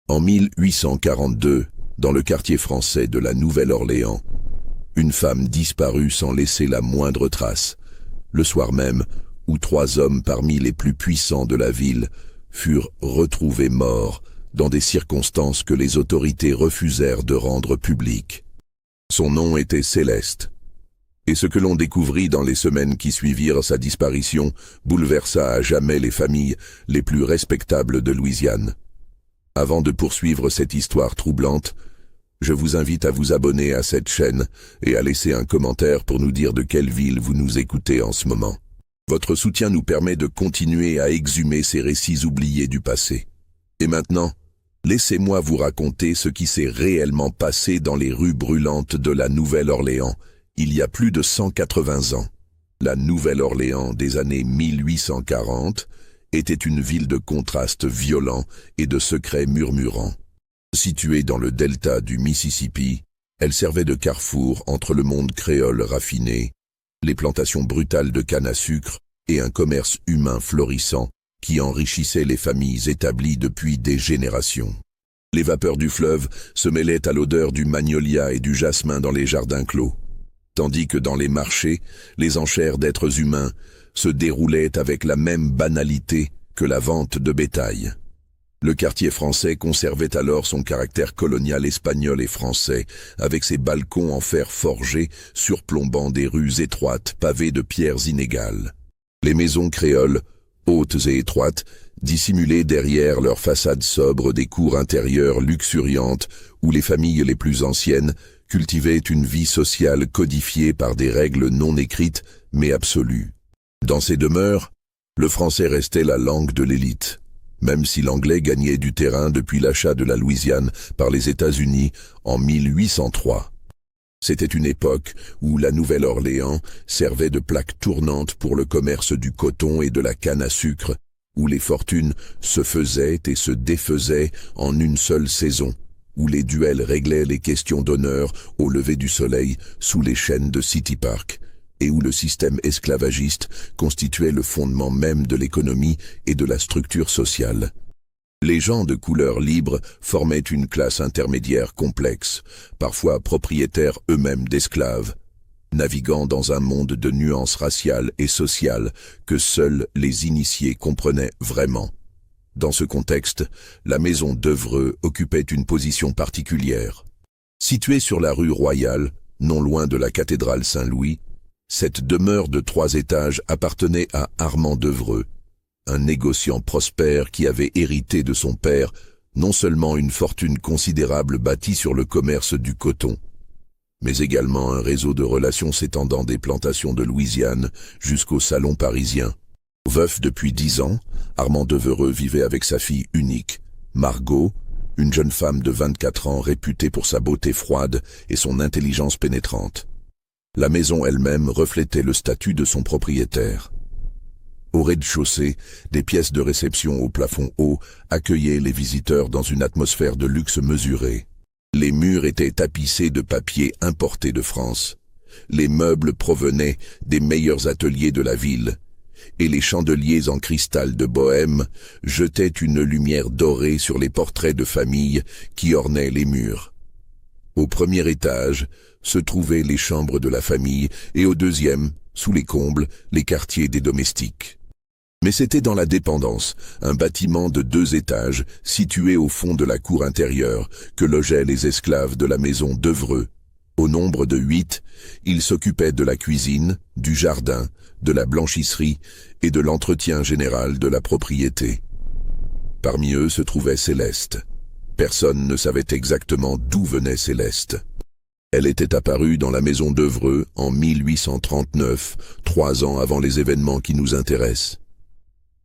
En 1842, dans le quartier français de la Nouvelle-Orléans, une femme disparut sans laisser la moindre trace, le soir même où 3 hommes parmi les plus puissants de la ville furent retrouvés morts dans des circonstances que les autorités refusèrent de rendre publiques. Son nom était Céleste, et ce que l'on découvrit dans les semaines qui suivirent sa disparition bouleversa à jamais les familles les plus respectables de Louisiane. Avant de poursuivre cette histoire troublante, je vous invite à vous abonner à cette chaîne et à laisser un commentaire pour nous dire de quelle ville vous nous écoutez en ce moment. Votre soutien nous permet de continuer à exhumer ces récits oubliés du passé. Et maintenant, laissez-moi vous raconter ce qui s'est réellement passé dans les rues brûlantes de la Nouvelle-Orléans, il y a plus de 180 ans. La Nouvelle-Orléans des années 1840 était une ville de contrastes violents et de secrets murmurants. Située dans le delta du Mississippi, elle servait de carrefour entre le monde créole raffiné, les plantations brutales de canne à sucre et un commerce humain florissant qui enrichissait les familles établies depuis des générations. Les vapeurs du fleuve se mêlaient à l'odeur du magnolia et du jasmin dans les jardins clos, tandis que dans les marchés, les enchères d'êtres humains se déroulaient avec la même banalité que la vente de bétail. Le quartier français conservait alors son caractère colonial espagnol et français, avec ses balcons en fer forgé surplombant des rues étroites pavées de pierres inégales. Les maisons créoles, hautes et étroites, dissimulaient derrière leurs façades sobres des cours intérieures luxuriantes où les familles les plus anciennes cultivaient une vie sociale codifiée par des règles non écrites mais absolues. Dans ces demeures, le français restait la langue de l'élite, même si l'anglais gagnait du terrain depuis l'achat de la Louisiane par les États-Unis en 1803. C'était une époque où la Nouvelle-Orléans servait de plaque tournante pour le commerce du coton et de la canne à sucre, où les fortunes se faisaient et se défaisaient en une seule saison, où les duels réglaient les questions d'honneur au lever du soleil sous les chênes de City Park, et où le système esclavagiste constituait le fondement même de l'économie et de la structure sociale. Les gens de couleur libre formaient une classe intermédiaire complexe, parfois propriétaires eux-mêmes d'esclaves, naviguant dans un monde de nuances raciales et sociales que seuls les initiés comprenaient vraiment. Dans ce contexte, la maison Devereux occupait une position particulière. Située sur la rue Royale, non loin de la cathédrale Saint-Louis, cette demeure de 3 étages appartenait à Armand Devereux, un négociant prospère qui avait hérité de son père non seulement une fortune considérable bâtie sur le commerce du coton, mais également un réseau de relations s'étendant des plantations de Louisiane jusqu'au salon parisien. Veuf depuis 10 ans, Armand Devereux vivait avec sa fille unique, Margot, une jeune femme de 24 ans réputée pour sa beauté froide et son intelligence pénétrante. La maison elle-même reflétait le statut de son propriétaire. Au rez-de-chaussée, des pièces de réception au plafond haut accueillaient les visiteurs dans une atmosphère de luxe mesuré. Les murs étaient tapissés de papier importé de France. Les meubles provenaient des meilleurs ateliers de la ville, et les chandeliers en cristal de Bohême jetaient une lumière dorée sur les portraits de famille qui ornaient les murs. Au premier étage se trouvaient les chambres de la famille et au deuxième, sous les combles, les quartiers des domestiques. Mais c'était dans la dépendance, un bâtiment de 2 étages situé au fond de la cour intérieure, que logeaient les esclaves de la maison Devereux. Au nombre de 8, ils s'occupaient de la cuisine, du jardin, de la blanchisserie et de l'entretien général de la propriété. Parmi eux se trouvait Céleste. Personne ne savait exactement d'où venait Céleste. Elle était apparue dans la maison Devereux en 1839, 3 ans avant les événements qui nous intéressent.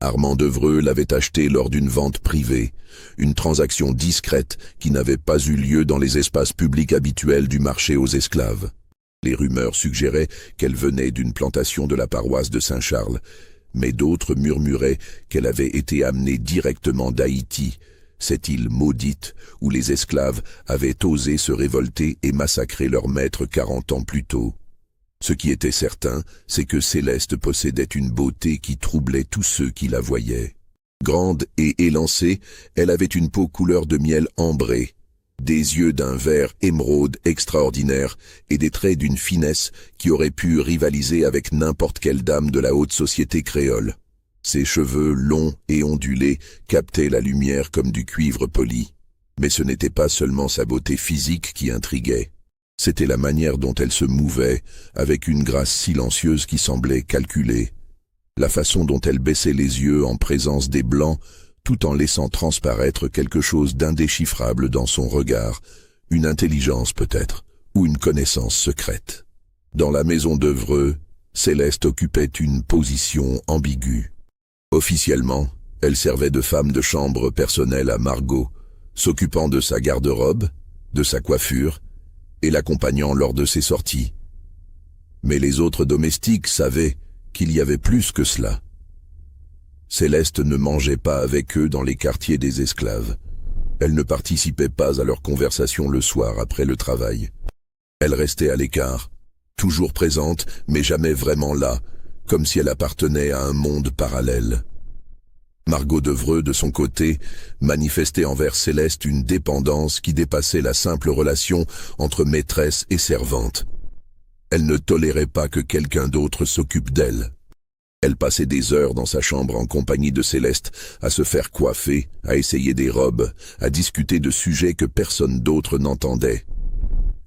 Armand Devereux l'avait achetée lors d'une vente privée, une transaction discrète qui n'avait pas eu lieu dans les espaces publics habituels du marché aux esclaves. Les rumeurs suggéraient qu'elle venait d'une plantation de la paroisse de Saint-Charles, mais d'autres murmuraient qu'elle avait été amenée directement d'Haïti, cette île maudite où les esclaves avaient osé se révolter et massacrer leur maître 40 ans plus tôt. Ce qui était certain, c'est que Céleste possédait une beauté qui troublait tous ceux qui la voyaient. Grande et élancée, elle avait une peau couleur de miel ambré, des yeux d'un vert émeraude extraordinaire et des traits d'une finesse qui aurait pu rivaliser avec n'importe quelle dame de la haute société créole. Ses cheveux longs et ondulés captaient la lumière comme du cuivre poli. Mais ce n'était pas seulement sa beauté physique qui intriguait. C'était la manière dont elle se mouvait, avec une grâce silencieuse qui semblait calculée. La façon dont elle baissait les yeux en présence des blancs, tout en laissant transparaître quelque chose d'indéchiffrable dans son regard, une intelligence peut-être, ou une connaissance secrète. Dans la maison d'Evreux, Céleste occupait une position ambiguë. Officiellement, elle servait de femme de chambre personnelle à Margot, s'occupant de sa garde-robe, de sa coiffure, et l'accompagnant lors de ses sorties. Mais les autres domestiques savaient qu'il y avait plus que cela. Céleste ne mangeait pas avec eux dans les quartiers des esclaves. Elle ne participait pas à leurs conversations le soir après le travail. Elle restait à l'écart, toujours présente, mais jamais vraiment là, comme si elle appartenait à un monde parallèle. Margot d'Evreux, de son côté, manifestait envers Céleste une dépendance qui dépassait la simple relation entre maîtresse et servante. Elle ne tolérait pas que quelqu'un d'autre s'occupe d'elle. Elle passait des heures dans sa chambre en compagnie de Céleste, à se faire coiffer, à essayer des robes, à discuter de sujets que personne d'autre n'entendait.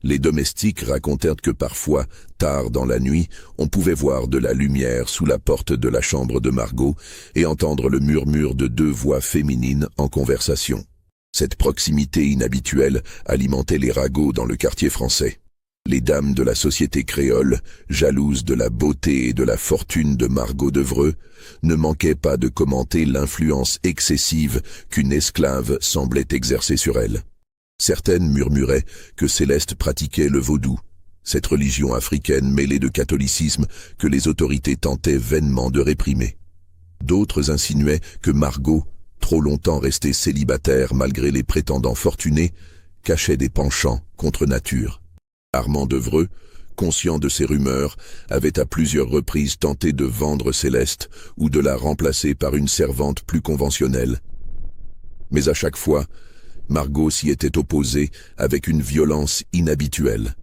Les domestiques racontèrent que parfois, tard dans la nuit, on pouvait voir de la lumière sous la porte de la chambre de Margot et entendre le murmure de deux voix féminines en conversation. Cette proximité inhabituelle alimentait les ragots dans le quartier français. Les dames de la société créole, jalouses de la beauté et de la fortune de Margot d'Evreux, ne manquaient pas de commenter l'influence excessive qu'une esclave semblait exercer sur elle. Certaines murmuraient que Céleste pratiquait le vaudou, cette religion africaine mêlée de catholicisme que les autorités tentaient vainement de réprimer. D'autres insinuaient que Margot, trop longtemps restée célibataire malgré les prétendants fortunés, cachait des penchants contre nature. Armand d'Evreux, conscient de ces rumeurs, avait à plusieurs reprises tenté de vendre Céleste ou de la remplacer par une servante plus conventionnelle. Mais à chaque fois, Margot s'y était opposée avec une violence inhabituelle.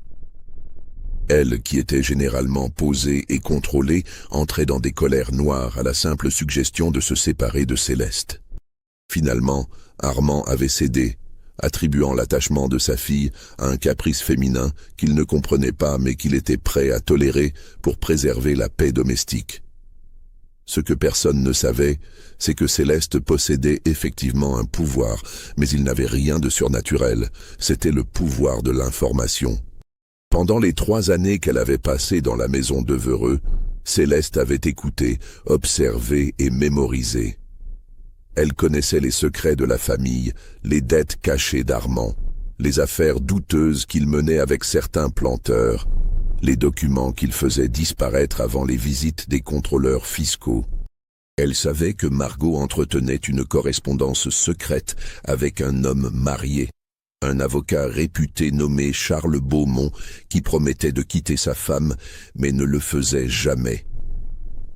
Elle, qui était généralement posée et contrôlée, entrait dans des colères noires à la simple suggestion de se séparer de Céleste. Finalement, Armand avait cédé, attribuant l'attachement de sa fille à un caprice féminin qu'il ne comprenait pas mais qu'il était prêt à tolérer pour préserver la paix domestique. Ce que personne ne savait, c'est que Céleste possédait effectivement un pouvoir, mais il n'avait rien de surnaturel, c'était le pouvoir de l'information. Pendant les 3 années qu'elle avait passées dans la maison d'Evreux, Céleste avait écouté, observé et mémorisé. Elle connaissait les secrets de la famille, les dettes cachées d'Armand, les affaires douteuses qu'il menait avec certains planteurs, les documents qu'il faisait disparaître avant les visites des contrôleurs fiscaux. Elle savait que Margot entretenait une correspondance secrète avec un homme marié, un avocat réputé nommé Charles Beaumont qui promettait de quitter sa femme mais ne le faisait jamais.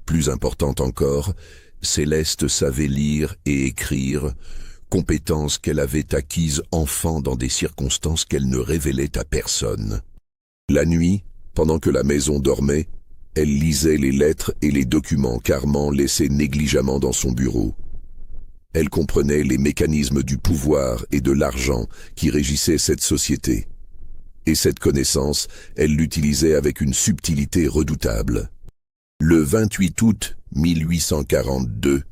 Plus important encore, Céleste savait lire et écrire, compétence qu'elle avait acquise enfant dans des circonstances qu'elle ne révélait à personne. La nuit, pendant que la maison dormait, elle lisait les lettres et les documents qu'Armand laissait négligemment dans son bureau. Elle comprenait les mécanismes du pouvoir et de l'argent qui régissaient cette société. Et cette connaissance, elle l'utilisait avec une subtilité redoutable. Le 28 août 1842,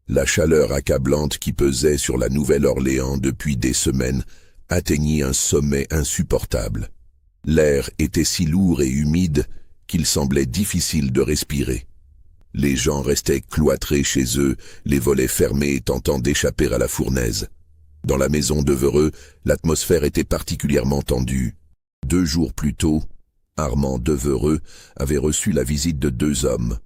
la chaleur accablante qui pesait sur la Nouvelle-Orléans depuis des semaines atteignit un sommet insupportable. L'air était si lourd et humide qu'il semblait difficile de respirer. Les gens restaient cloîtrés chez eux, les volets fermés tentant d'échapper à la fournaise. Dans la maison d'Evreux, l'atmosphère était particulièrement tendue. 2 jours plus tôt, Armand d'Evreux avait reçu la visite de 2 hommes.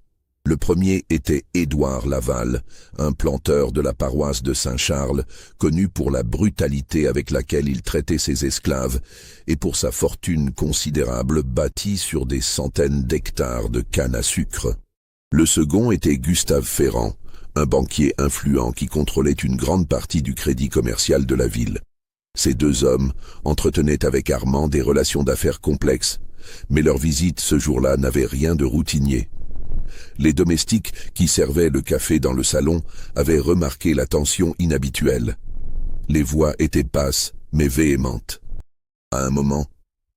Le premier était Édouard Laval, un planteur de la paroisse de Saint-Charles, connu pour la brutalité avec laquelle il traitait ses esclaves et pour sa fortune considérable bâtie sur des centaines d'hectares de canne à sucre. Le second était Gustave Ferrand, un banquier influent qui contrôlait une grande partie du crédit commercial de la ville. Ces deux hommes entretenaient avec Armand des relations d'affaires complexes, mais leur visite ce jour-là n'avait rien de routinier. Les domestiques qui servaient le café dans le salon avaient remarqué la tension inhabituelle. Les voix étaient basses, mais véhémentes. À un moment,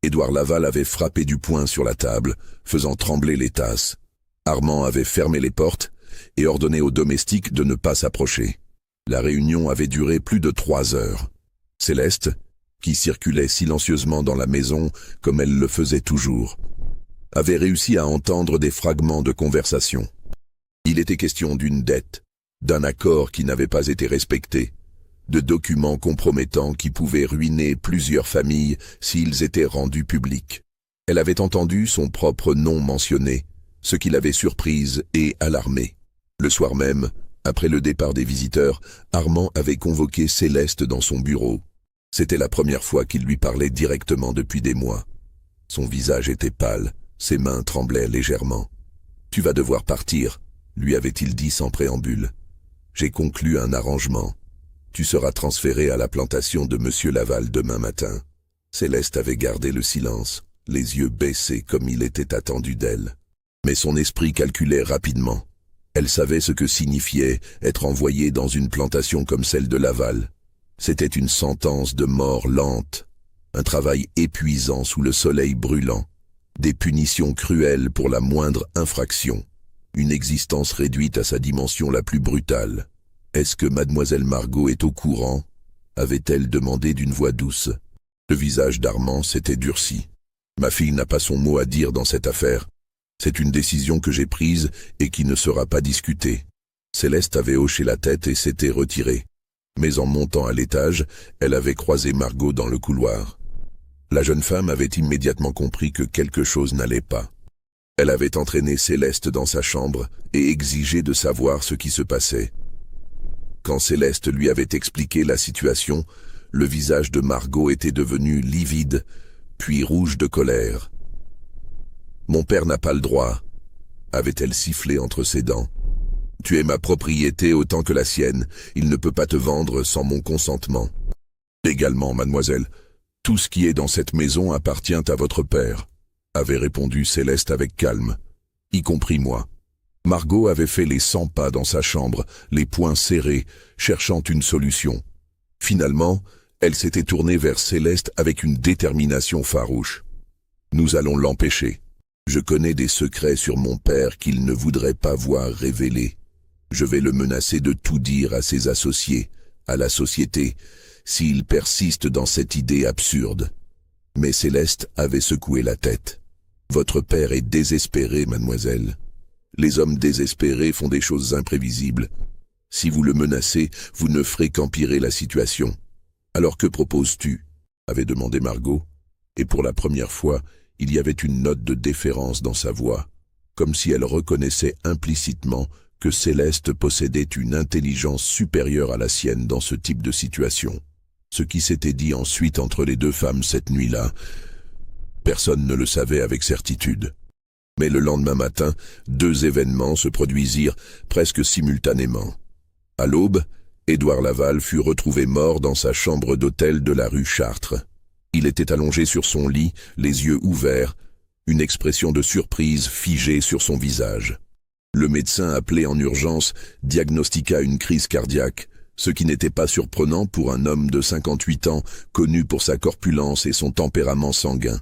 Édouard Laval avait frappé du poing sur la table, faisant trembler les tasses. Armand avait fermé les portes et ordonné aux domestiques de ne pas s'approcher. La réunion avait duré plus de 3 heures. Céleste, qui circulait silencieusement dans la maison comme elle le faisait toujours, avait réussi à entendre des fragments de conversation. Il était question d'une dette, d'un accord qui n'avait pas été respecté, de documents compromettants qui pouvaient ruiner plusieurs familles s'ils étaient rendus publics. Elle avait entendu son propre nom mentionné, ce qui l'avait surprise et alarmée. Le soir même, après le départ des visiteurs, Armand avait convoqué Céleste dans son bureau. C'était la première fois qu'il lui parlait directement depuis des mois. Son visage était pâle, ses mains tremblaient légèrement. « Tu vas devoir partir », lui avait-il dit sans préambule. « J'ai conclu un arrangement. Tu seras transféré à la plantation de Monsieur Laval demain matin. » Céleste avait gardé le silence, les yeux baissés comme il était attendu d'elle. Mais son esprit calculait rapidement. Elle savait ce que signifiait être envoyée dans une plantation comme celle de Laval. C'était une sentence de mort lente, un travail épuisant sous le soleil brûlant, des punitions cruelles pour la moindre infraction, une existence réduite à sa dimension la plus brutale. « Est-ce que mademoiselle Margot est au courant ?» avait-elle demandé d'une voix douce. Le visage d'Armand s'était durci. « Ma fille n'a pas son mot à dire dans cette affaire. C'est une décision que j'ai prise et qui ne sera pas discutée. » Céleste avait hoché la tête et s'était retirée. Mais en montant à l'étage, elle avait croisé Margot dans le couloir. La jeune femme avait immédiatement compris que quelque chose n'allait pas. Elle avait entraîné Céleste dans sa chambre et exigé de savoir ce qui se passait. Quand Céleste lui avait expliqué la situation, le visage de Margot était devenu livide, puis rouge de colère. « Mon père n'a pas le droit », avait-elle sifflé entre ses dents. « Tu es ma propriété autant que la sienne, il ne peut pas te vendre sans mon consentement. »« Également, mademoiselle, tout ce qui est dans cette maison appartient à votre père », avait répondu Céleste avec calme, « y compris moi. » Margot avait fait les 100 pas dans sa chambre, les poings serrés, cherchant une solution. Finalement, elle s'était tournée vers Céleste avec une détermination farouche. « Nous allons l'empêcher. Je connais des secrets sur mon père qu'il ne voudrait pas voir révélés. Je vais le menacer de tout dire à ses associés, à la société, s'il persiste dans cette idée absurde. » Mais Céleste avait secoué la tête. « Votre père est désespéré, mademoiselle. Les hommes désespérés font des choses imprévisibles. Si vous le menacez, vous ne ferez qu'empirer la situation. »« Alors que proposes-tu » avait demandé Margot, et pour la première fois, il y avait une note de déférence dans sa voix, comme si elle reconnaissait implicitement que Céleste possédait une intelligence supérieure à la sienne dans ce type de situation. Ce qui s'était dit ensuite entre les deux femmes cette nuit-là, personne ne le savait avec certitude. Mais le lendemain matin, 2 événements se produisirent presque simultanément. À l'aube, Édouard Laval fut retrouvé mort dans sa chambre d'hôtel de la rue Chartres. Il était allongé sur son lit, les yeux ouverts, une expression de surprise figée sur son visage. Le médecin appelé en urgence diagnostiqua une crise cardiaque, ce qui n'était pas surprenant pour un homme de 58 ans, connu pour sa corpulence et son tempérament sanguin.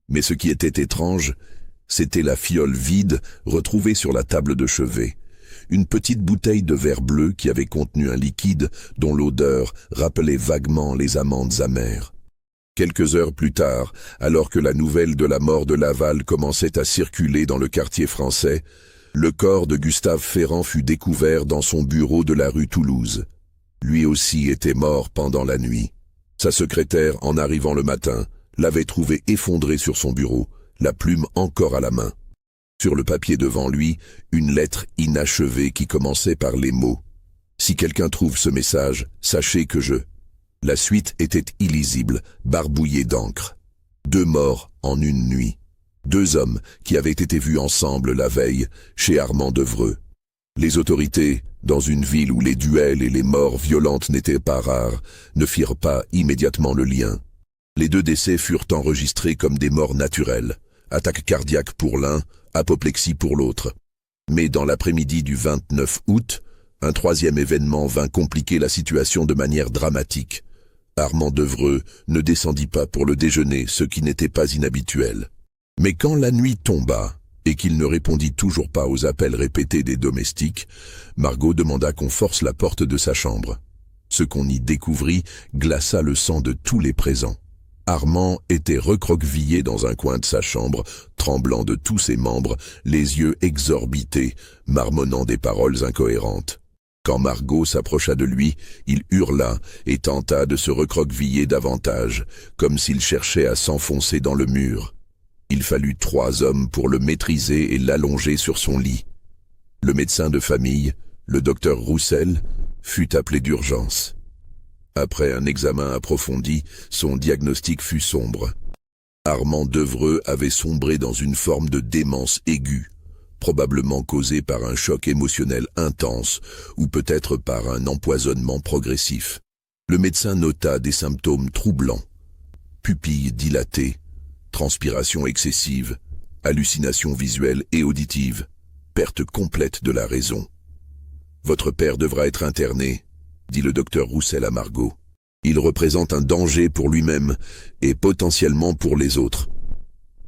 Mais ce qui était étrange, c'était la fiole vide retrouvée sur la table de chevet, une petite bouteille de verre bleu qui avait contenu un liquide dont l'odeur rappelait vaguement les amandes amères. Quelques heures plus tard, alors que la nouvelle de la mort de Laval commençait à circuler dans le quartier français, le corps de Gustave Ferrand fut découvert dans son bureau de la rue Toulouse. Lui aussi était mort pendant la nuit. Sa secrétaire, en arrivant le matin, l'avait trouvé effondré sur son bureau, la plume encore à la main. Sur le papier devant lui, une lettre inachevée qui commençait par les mots « Si quelqu'un trouve ce message, sachez que je… » La suite était illisible, barbouillée d'encre. 2 morts en une nuit. 2 hommes qui avaient été vus ensemble la veille chez Armand Devreux. Les autorités dans une ville où les duels et les morts violentes n'étaient pas rares, ne firent pas immédiatement le lien. Les 2 décès furent enregistrés comme des morts naturelles, attaque cardiaque pour l'un, apoplexie pour l'autre. Mais dans l'après-midi du 29 août, un 3e événement vint compliquer la situation de manière dramatique. Armand Devereux ne descendit pas pour le déjeuner, ce qui n'était pas inhabituel. Mais quand la nuit tomba, et qu'il ne répondit toujours pas aux appels répétés des domestiques, Margot demanda qu'on force la porte de sa chambre. Ce qu'on y découvrit glaça le sang de tous les présents. Armand était recroquevillé dans un coin de sa chambre, tremblant de tous ses membres, les yeux exorbités, marmonnant des paroles incohérentes. Quand Margot s'approcha de lui, il hurla et tenta de se recroqueviller davantage, comme s'il cherchait à s'enfoncer dans le mur. Il fallut 3 hommes pour le maîtriser et l'allonger sur son lit. Le médecin de famille, le docteur Roussel, fut appelé d'urgence. Après un examen approfondi, son diagnostic fut sombre. Armand Devereux avait sombré dans une forme de démence aiguë, probablement causée par un choc émotionnel intense ou peut-être par un empoisonnement progressif. Le médecin nota des symptômes troublants: pupilles dilatées, transpiration excessive, hallucinations visuelles et auditives, perte complète de la raison. « Votre père devra être interné », dit le docteur Roussel à Margot. « Il représente un danger pour lui-même et potentiellement pour les autres.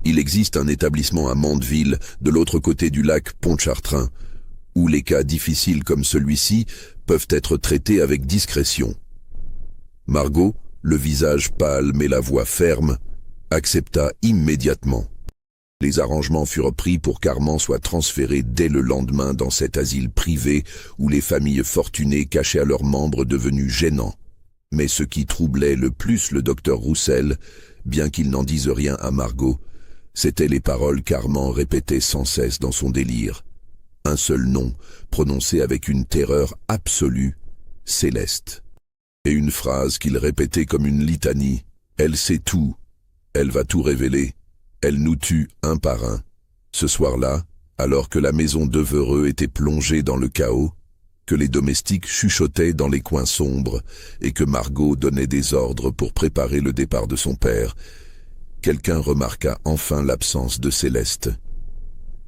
Il existe un établissement à Mandeville, de l'autre côté du lac Pontchartrain, où les cas difficiles comme celui-ci peuvent être traités avec discrétion. » Margot, le visage pâle mais la voix ferme, accepta immédiatement. Les arrangements furent pris pour qu'Armand soit transféré dès le lendemain dans cet asile privé où les familles fortunées cachaient à leurs membres devenus gênants. Mais ce qui troublait le plus le docteur Roussel, bien qu'il n'en dise rien à Margot, c'étaient les paroles qu'Armand répétait sans cesse dans son délire. Un seul nom, prononcé avec une terreur absolue: Céleste. Et une phrase qu'il répétait comme une litanie: « Elle sait tout, elle va tout révéler, elle nous tue un par un. » Ce soir-là, alors que la maison Devereux était plongée dans le chaos, que les domestiques chuchotaient dans les coins sombres et que Margot donnait des ordres pour préparer le départ de son père, quelqu'un remarqua enfin l'absence de Céleste.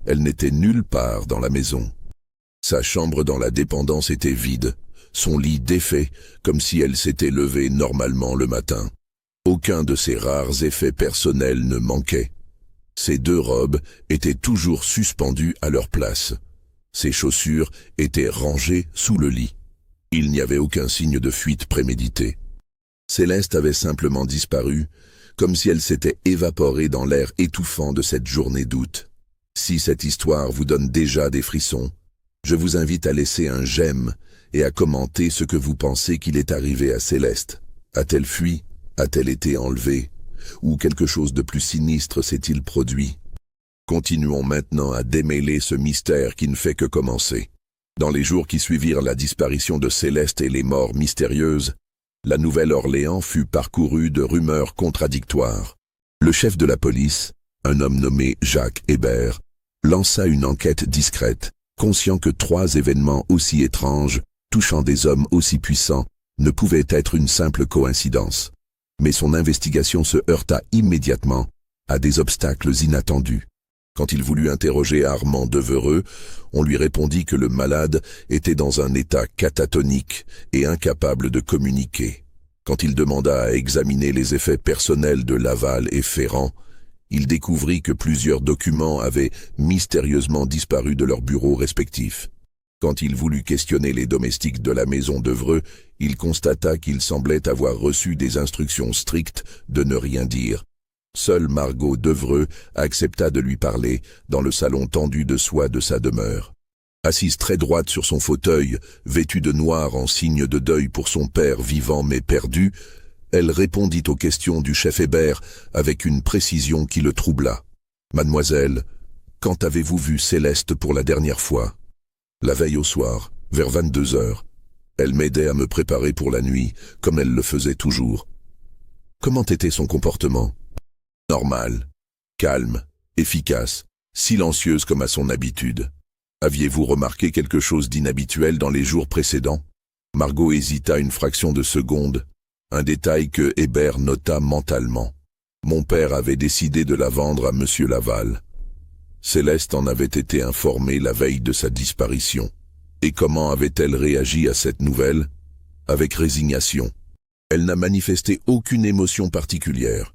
Elle n'était nulle part dans la maison. Sa chambre dans la dépendance était vide, son lit défait, comme si elle s'était levée normalement le matin. Aucun de ses rares effets personnels ne manquait. Ses 2 robes étaient toujours suspendues à leur place. Ses chaussures étaient rangées sous le lit. Il n'y avait aucun signe de fuite préméditée. Céleste avait simplement disparu, comme si elle s'était évaporée dans l'air étouffant de cette journée d'août. Si cette histoire vous donne déjà des frissons, je vous invite à laisser un j'aime et à commenter ce que vous pensez qu'il est arrivé à Céleste. A-t-elle fui? A-t-elle été enlevée? Ou quelque chose de plus sinistre s'est-il produit? Continuons maintenant à démêler ce mystère qui ne fait que commencer. Dans les jours qui suivirent la disparition de Céleste et les morts mystérieuses, la Nouvelle-Orléans fut parcourue de rumeurs contradictoires. Le chef de la police, un homme nommé Jacques Hébert, lança une enquête discrète, conscient que 3 événements aussi étranges, touchant des hommes aussi puissants, ne pouvaient être une simple coïncidence. Mais son investigation se heurta immédiatement à des obstacles inattendus. Quand il voulut interroger Armand Devereux, on lui répondit que le malade était dans un état catatonique et incapable de communiquer. Quand il demanda à examiner les effets personnels de Laval et Ferrand, il découvrit que plusieurs documents avaient mystérieusement disparu de leurs bureaux respectifs. Quand il voulut questionner les domestiques de la maison Devereux, il constata qu'ils semblaient avoir reçu des instructions strictes de ne rien dire. Seule Margot Devereux accepta de lui parler dans le salon tendu de soie de sa demeure. Assise très droite sur son fauteuil, vêtue de noir en signe de deuil pour son père vivant mais perdu, elle répondit aux questions du chef Hébert avec une précision qui le troubla. « Mademoiselle, quand avez-vous vu Céleste pour la dernière fois ?»« La veille au soir, vers 22 heures. Elle m'aidait à me préparer pour la nuit, comme elle le faisait toujours. »« Comment était son comportement ?»« Normal, calme, efficace, silencieuse comme à son habitude. Aviez-vous remarqué quelque chose d'inhabituel dans les jours précédents? Margot hésita une fraction de seconde, un détail que Hébert nota mentalement. Mon père avait décidé de la vendre à Monsieur Laval. Céleste en avait été informée la veille de sa disparition. Et comment avait-elle réagi à cette nouvelle? Avec résignation. Elle n'a manifesté aucune émotion particulière.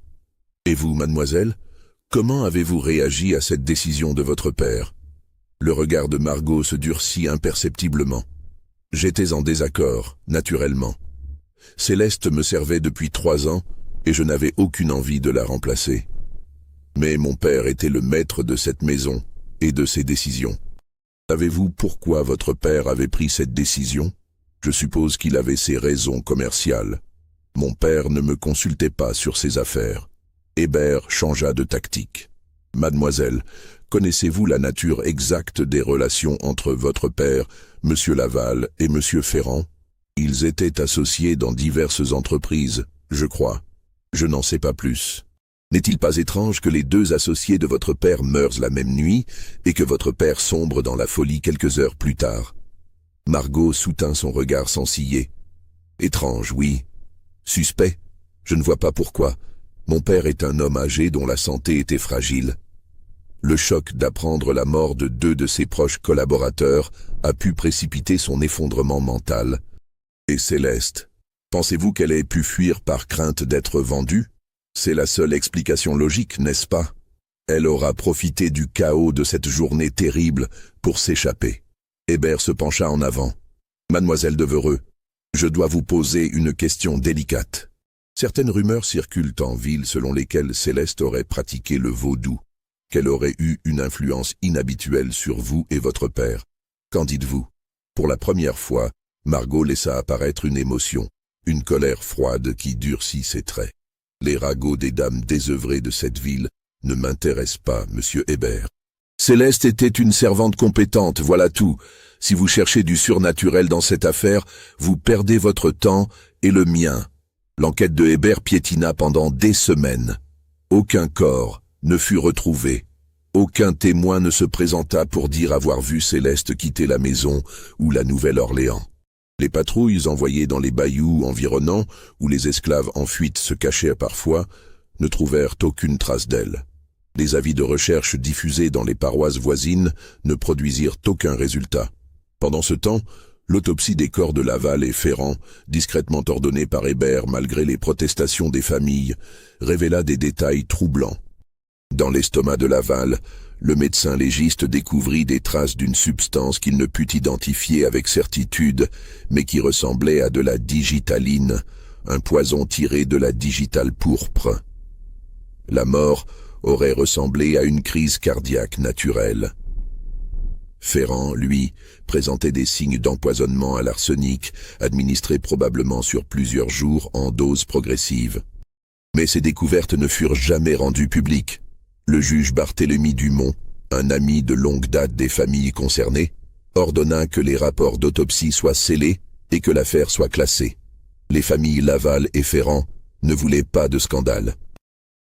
Et vous, mademoiselle, comment avez-vous réagi à cette décision de votre père? Le regard de Margot se durcit imperceptiblement. J'étais en désaccord, naturellement. Céleste me servait depuis 3 ans, et je n'avais aucune envie de la remplacer. Mais mon père était le maître de cette maison et de ses décisions. Savez-vous pourquoi votre père avait pris cette décision? Je suppose qu'il avait ses raisons commerciales. Mon père ne me consultait pas sur ses affaires. Hébert changea de tactique. Mademoiselle, connaissez-vous la nature exacte des relations entre votre père, Monsieur Laval, et Monsieur Ferrand? Ils étaient associés dans diverses entreprises, je crois. Je n'en sais pas plus. N'est-il pas étrange que les 2 associés de votre père meurent la même nuit et que votre père sombre dans la folie quelques heures plus tard? Margot soutint son regard sans ciller. Étrange, oui. Suspect? Je ne vois pas pourquoi. Mon père est un homme âgé dont la santé était fragile. Le choc d'apprendre la mort de 2 de ses proches collaborateurs a pu précipiter son effondrement mental. Et Céleste, pensez-vous qu'elle ait pu fuir par crainte d'être vendue? C'est la seule explication logique, n'est-ce pas? Elle aura profité du chaos de cette journée terrible pour s'échapper. Hébert se pencha en avant. Mademoiselle Devereux, je dois vous poser une question délicate. Certaines rumeurs circulent en ville selon lesquelles Céleste aurait pratiqué le vaudou, qu'elle aurait eu une influence inhabituelle sur vous et votre père. Qu'en dites-vous? Pour la première fois, Margot laissa apparaître une émotion, une colère froide qui durcit ses traits. Les ragots des dames désœuvrées de cette ville ne m'intéressent pas, monsieur Hébert. Céleste était une servante compétente, voilà tout. Si vous cherchez du surnaturel dans cette affaire, vous perdez votre temps et le mien. L'enquête de Hébert piétina pendant des semaines. Aucun corps ne fut retrouvé. Aucun témoin ne se présenta pour dire avoir vu Céleste quitter la maison ou la Nouvelle-Orléans. Les patrouilles envoyées dans les bayous environnants, où les esclaves en fuite se cachaient parfois, ne trouvèrent aucune trace d'elle. Les avis de recherche diffusés dans les paroisses voisines ne produisirent aucun résultat. Pendant ce temps, l'autopsie des corps de Laval et Ferrand, discrètement ordonnée par Hébert malgré les protestations des familles, révéla des détails troublants. Dans l'estomac de Laval, le médecin légiste découvrit des traces d'une substance qu'il ne put identifier avec certitude, mais qui ressemblait à de la digitaline, un poison tiré de la digitale pourpre. La mort aurait ressemblé à une crise cardiaque naturelle. Ferrand, lui, présentait des signes d'empoisonnement à l'arsenic, administré probablement sur plusieurs jours en doses progressives. Mais ces découvertes ne furent jamais rendues publiques. Le juge Barthélemy Dumont, un ami de longue date des familles concernées, ordonna que les rapports d'autopsie soient scellés et que l'affaire soit classée. Les familles Laval et Ferrand ne voulaient pas de scandale.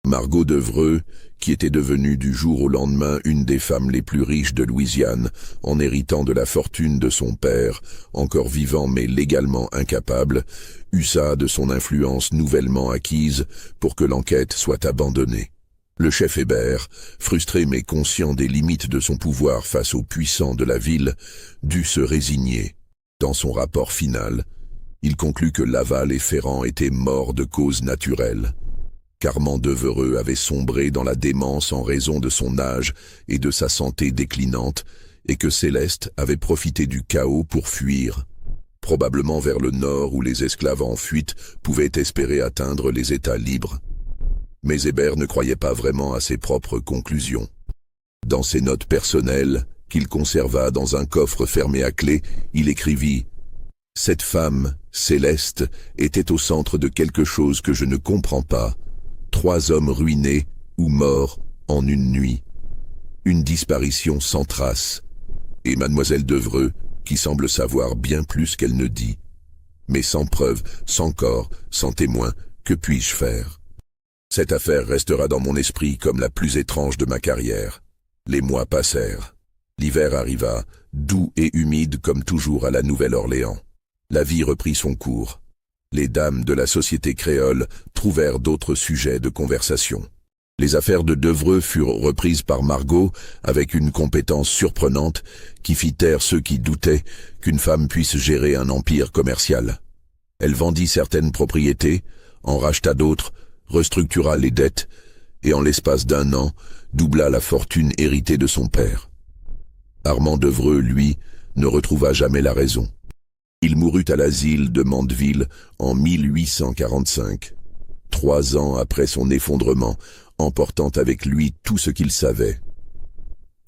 Margot Devereux, qui était devenue du jour au lendemain une des femmes les plus riches de Louisiane, en héritant de la fortune de son père, encore vivant mais légalement incapable, usa de son influence nouvellement acquise pour que l'enquête soit abandonnée. Le chef Hébert, frustré mais conscient des limites de son pouvoir face aux puissants de la ville, dut se résigner. Dans son rapport final, il conclut que Laval et Ferrand étaient morts de cause naturelle. qu'Armand Devereux avait sombré dans la démence en raison de son âge et de sa santé déclinante, et que Céleste avait profité du chaos pour fuir, probablement vers le nord où les esclaves en fuite pouvaient espérer atteindre les États libres. Mais Hébert ne croyait pas vraiment à ses propres conclusions. Dans ses notes personnelles, qu'il conserva dans un coffre fermé à clé, il écrivit « Cette femme, Céleste, était au centre de quelque chose que je ne comprends pas. 3 hommes ruinés ou morts en une nuit. Une disparition sans trace. Et mademoiselle Devereux, qui semble savoir bien plus qu'elle ne dit. Mais sans preuve, sans corps, sans témoin, que puis-je faire? Cette affaire restera dans mon esprit comme la plus étrange de ma carrière. Les mois passèrent. L'hiver arriva, doux et humide comme toujours à la Nouvelle-Orléans. La vie reprit son cours. Les dames de la société créole trouvèrent d'autres sujets de conversation. Les affaires de Devreux furent reprises par Margot avec une compétence surprenante qui fit taire ceux qui doutaient qu'une femme puisse gérer un empire commercial. Elle vendit certaines propriétés, en racheta d'autres, restructura les dettes et en l'espace d'1 an, doubla la fortune héritée de son père. Armand Devreux, lui, ne retrouva jamais la raison. Il mourut à l'asile de Mandeville en 1845, 3 ans après son effondrement, emportant avec lui tout ce qu'il savait.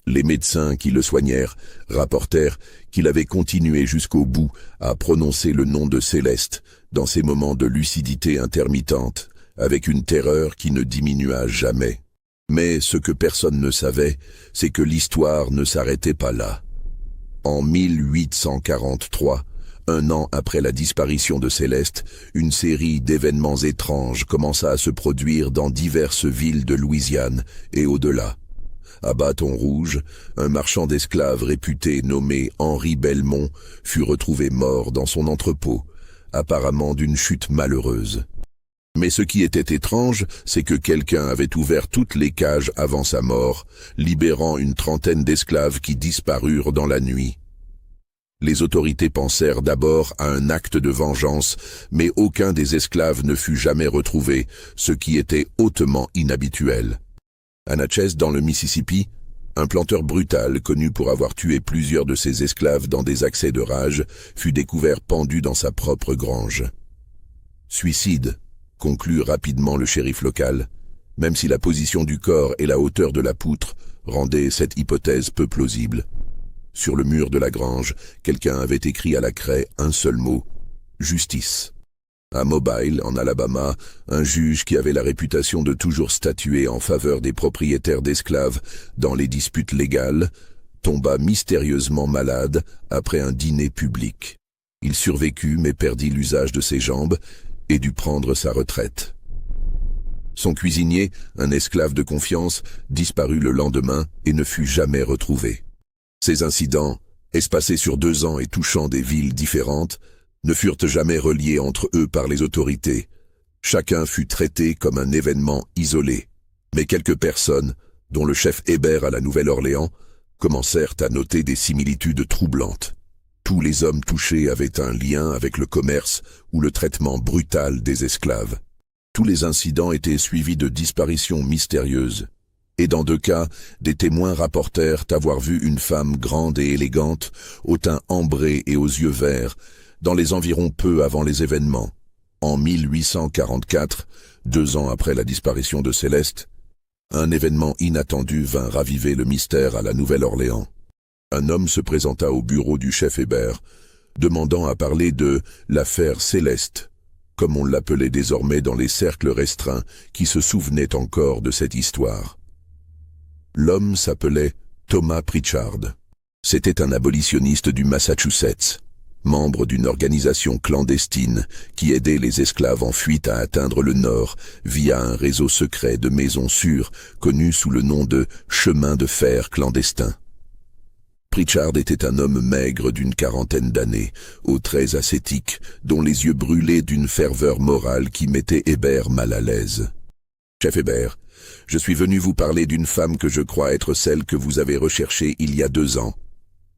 Les médecins qui le soignèrent rapportèrent qu'il avait continué jusqu'au bout à prononcer le nom de Céleste dans ses moments de lucidité intermittente, avec une terreur qui ne diminua jamais. Mais ce que personne ne savait, c'est que l'histoire ne s'arrêtait pas là. En 1843, 1 an après la disparition de Céleste, une série d'événements étranges commença à se produire dans diverses villes de Louisiane et au-delà. À Bâton Rouge, un marchand d'esclaves réputé nommé Henri Belmont fut retrouvé mort dans son entrepôt, apparemment d'une chute malheureuse. Mais ce qui était étrange, c'est que quelqu'un avait ouvert toutes les cages avant sa mort, libérant une trentaine d'esclaves qui disparurent dans la nuit. Les autorités pensèrent d'abord à un acte de vengeance, mais aucun des esclaves ne fut jamais retrouvé, ce qui était hautement inhabituel. À Natchez, dans le Mississippi, un planteur brutal, connu pour avoir tué plusieurs de ses esclaves dans des accès de rage, fut découvert pendu dans sa propre grange. Suicide, conclut rapidement le shérif local, même si la position du corps et la hauteur de la poutre rendaient cette hypothèse peu plausible. Sur le mur de la grange, quelqu'un avait écrit à la craie un seul mot, « Justice ». À Mobile, en Alabama, un juge qui avait la réputation de toujours statuer en faveur des propriétaires d'esclaves dans les disputes légales, tomba mystérieusement malade après un dîner public. Il survécut mais perdit l'usage de ses jambes et dut prendre sa retraite. Son cuisinier, un esclave de confiance, disparut le lendemain et ne fut jamais retrouvé. Ces incidents, espacés sur 2 ans et touchant des villes différentes, ne furent jamais reliés entre eux par les autorités. Chacun fut traité comme un événement isolé. Mais quelques personnes, dont le chef Hébert à la Nouvelle-Orléans, commencèrent à noter des similitudes troublantes. Tous les hommes touchés avaient un lien avec le commerce ou le traitement brutal des esclaves. Tous les incidents étaient suivis de disparitions mystérieuses. Et dans 2 cas, des témoins rapportèrent avoir vu une femme grande et élégante, au teint ambré et aux yeux verts, dans les environs peu avant les événements. En 1844, 2 ans après la disparition de Céleste, un événement inattendu vint raviver le mystère à la Nouvelle-Orléans. Un homme se présenta au bureau du chef Hébert, demandant à parler de l'affaire Céleste, comme on l'appelait désormais dans les cercles restreints qui se souvenaient encore de cette histoire. L'homme s'appelait Thomas Pritchard. C'était un abolitionniste du Massachusetts, membre d'une organisation clandestine qui aidait les esclaves en fuite à atteindre le nord via un réseau secret de maisons sûres connu sous le nom de chemin de fer clandestin. Pritchard était un homme maigre d'une 40aine d'années, aux traits ascétiques, dont les yeux brûlaient d'une ferveur morale qui mettait Hébert mal à l'aise. « Chef Hébert, je suis venu vous parler d'une femme que je crois être celle que vous avez recherchée il y a 2 ans. »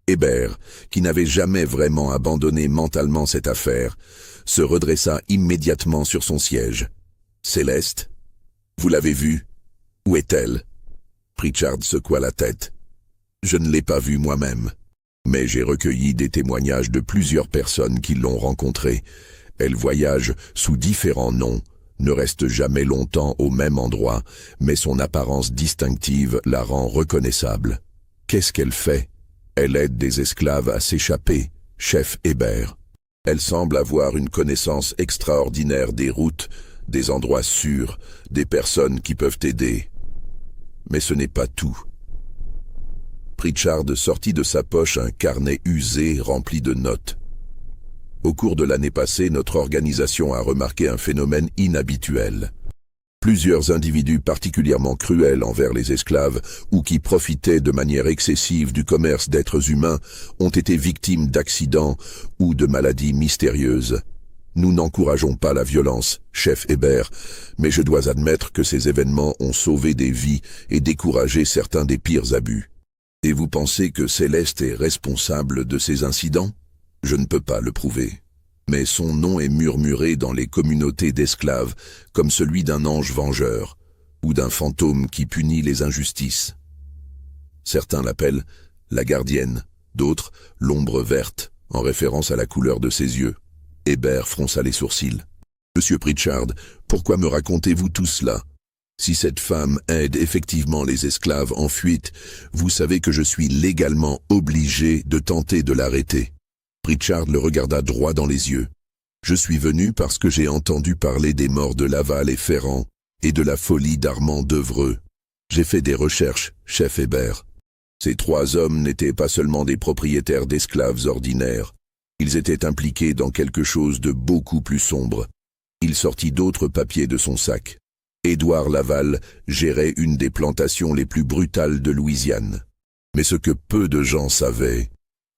Hébert, qui n'avait jamais vraiment abandonné mentalement cette affaire, se redressa immédiatement sur son siège. « Céleste, vous l'avez vue? Où est-elle » Pritchard secoua la tête. « Je ne l'ai pas vue moi-même, mais j'ai recueilli des témoignages de plusieurs personnes qui l'ont rencontrée. Elle voyage sous différents noms, ne reste jamais longtemps au même endroit, mais son apparence distinctive la rend reconnaissable. Qu'est-ce qu'elle fait? Elle aide des esclaves à s'échapper, chef Hébert. Elle semble avoir une connaissance extraordinaire des routes, des endroits sûrs, des personnes qui peuvent aider. Mais ce n'est pas tout. » Pritchard sortit de sa poche un carnet usé rempli de notes. Au cours de l'année passée, notre organisation a remarqué un phénomène inhabituel. Plusieurs individus particulièrement cruels envers les esclaves ou qui profitaient de manière excessive du commerce d'êtres humains ont été victimes d'accidents ou de maladies mystérieuses. Nous n'encourageons pas la violence, chef Hébert, mais je dois admettre que ces événements ont sauvé des vies et découragé certains des pires abus. Et vous pensez que Céleste est responsable de ces incidents? Je ne peux pas le prouver. Mais son nom est murmuré dans les communautés d'esclaves comme celui d'un ange vengeur ou d'un fantôme qui punit les injustices. Certains l'appellent la gardienne, d'autres l'ombre verte, en référence à la couleur de ses yeux. Hébert fronça les sourcils. « Monsieur Pritchard, pourquoi me racontez-vous tout cela? Si cette femme aide effectivement les esclaves en fuite, vous savez que je suis légalement obligé de tenter de l'arrêter. » Pritchard le regarda droit dans les yeux. « Je suis venu parce que j'ai entendu parler des morts de Laval et Ferrand et de la folie d'Armand Devreux. J'ai fait des recherches, chef Hébert. Ces 3 hommes n'étaient pas seulement des propriétaires d'esclaves ordinaires. Ils étaient impliqués dans quelque chose de beaucoup plus sombre. » Il sortit d'autres papiers de son sac. Édouard Laval gérait une des plantations les plus brutales de Louisiane. Mais ce que peu de gens savaient,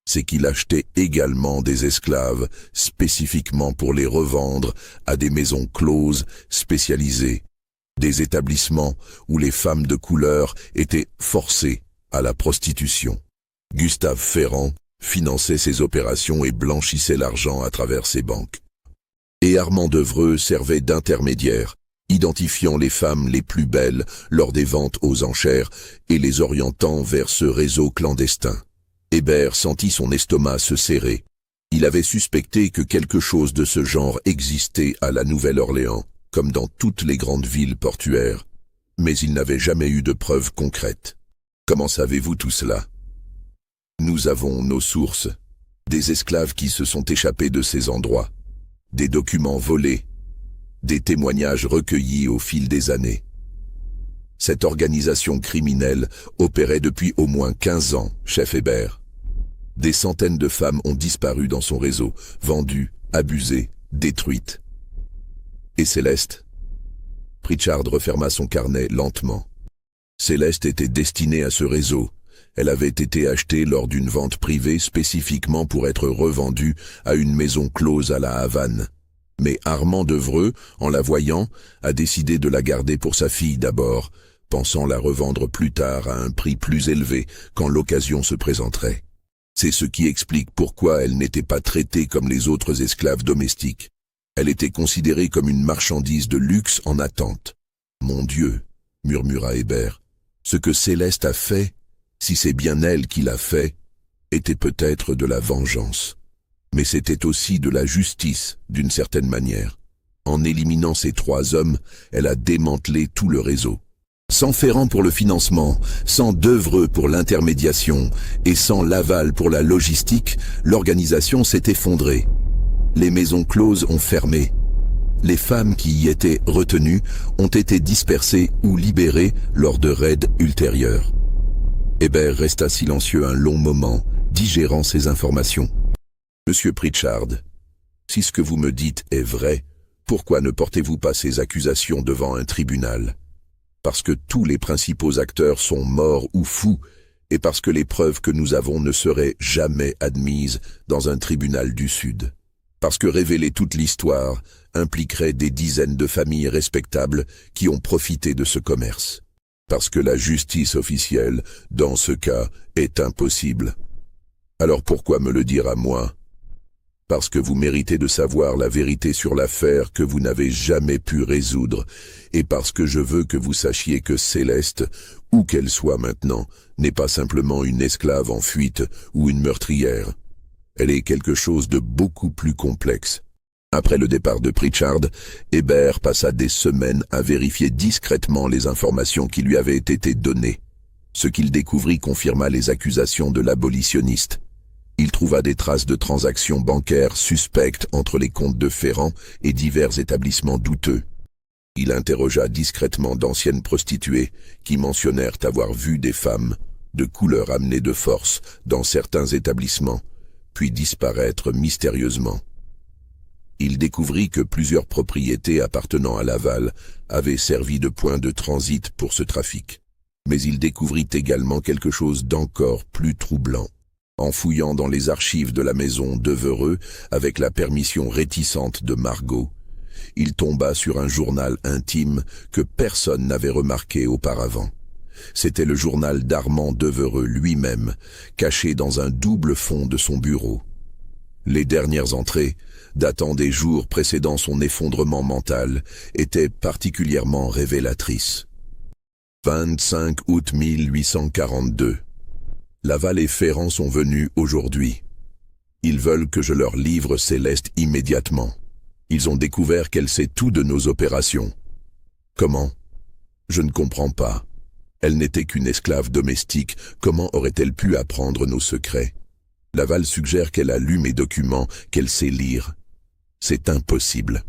c'est qu'il achetait également des esclaves spécifiquement pour les revendre à des maisons closes spécialisées, des établissements où les femmes de couleur étaient forcées à la prostitution. Gustave Ferrand finançait ces opérations et blanchissait l'argent à travers ses banques. Et Armand Devreux servait d'intermédiaire, identifiant les femmes les plus belles lors des ventes aux enchères et les orientant vers ce réseau clandestin. Hébert sentit son estomac se serrer. Il avait suspecté que quelque chose de ce genre existait à la Nouvelle-Orléans, comme dans toutes les grandes villes portuaires, mais il n'avait jamais eu de preuves concrètes. Comment savez-vous tout cela? Nous avons nos sources, des esclaves qui se sont échappés de ces endroits, des documents volés, des témoignages recueillis au fil des années. Cette organisation criminelle opérait depuis au moins 15 ans, chef Hébert. Des centaines de femmes ont disparu dans son réseau, vendues, abusées, détruites. Et Céleste? Pritchard referma son carnet lentement. Céleste était destinée à ce réseau. Elle avait été achetée lors d'une vente privée spécifiquement pour être revendue à une maison close à la Havane. Mais Armand Devreux, en la voyant, a décidé de la garder pour sa fille d'abord, pensant la revendre plus tard à un prix plus élevé quand l'occasion se présenterait. C'est ce qui explique pourquoi elle n'était pas traitée comme les autres esclaves domestiques. Elle était considérée comme une marchandise de luxe en attente. « Mon Dieu !» murmura Hébert. « Ce que Céleste a fait, si c'est bien elle qui l'a fait, était peut-être de la vengeance. Mais c'était aussi de la justice, d'une certaine manière. En éliminant ces 3 hommes, elle a démantelé tout le réseau. Sans Ferrand pour le financement, sans Devreux pour l'intermédiation et sans Laval pour la logistique, l'organisation s'est effondrée. Les maisons closes ont fermé. Les femmes qui y étaient retenues ont été dispersées ou libérées lors de raids ultérieurs. » Hébert resta silencieux un long moment, digérant ces informations. « Monsieur Pritchard, si ce que vous me dites est vrai, pourquoi ne portez-vous pas ces accusations devant un tribunal? Parce que tous les principaux acteurs sont morts ou fous, et parce que les preuves que nous avons ne seraient jamais admises dans un tribunal du Sud. Parce que révéler toute l'histoire impliquerait des dizaines de familles respectables qui ont profité de ce commerce. Parce que la justice officielle, dans ce cas, est impossible. Alors pourquoi me le dire à moi? Parce que vous méritez de savoir la vérité sur l'affaire que vous n'avez jamais pu résoudre, et parce que je veux que vous sachiez que Céleste, où qu'elle soit maintenant, n'est pas simplement une esclave en fuite ou une meurtrière. Elle est quelque chose de beaucoup plus complexe. Après le départ de Pritchard, Hébert passa des semaines à vérifier discrètement les informations qui lui avaient été données. Ce qu'il découvrit confirma les accusations de l'abolitionniste. Il trouva des traces de transactions bancaires suspectes entre les comptes de Ferrand et divers établissements douteux. Il interrogea discrètement d'anciennes prostituées qui mentionnèrent avoir vu des femmes de couleur amenées de force dans certains établissements, puis disparaître mystérieusement. Il découvrit que plusieurs propriétés appartenant à Laval avaient servi de point de transit pour ce trafic. Mais il découvrit également quelque chose d'encore plus troublant. En fouillant dans les archives de la maison Devereux, avec la permission réticente de Margot, il tomba sur un journal intime que personne n'avait remarqué auparavant. C'était le journal d'Armand Devereux lui-même, caché dans un double fond de son bureau. Les dernières entrées, datant des jours précédant son effondrement mental, étaient particulièrement révélatrices. 25 août 1842. Laval et Ferrand sont venus aujourd'hui. Ils veulent que je leur livre Céleste immédiatement. Ils ont découvert qu'elle sait tout de nos opérations. Comment? Je ne comprends pas. Elle n'était qu'une esclave domestique, comment aurait-elle pu apprendre nos secrets? Laval suggère qu'elle a lu mes documents, qu'elle sait lire. C'est impossible.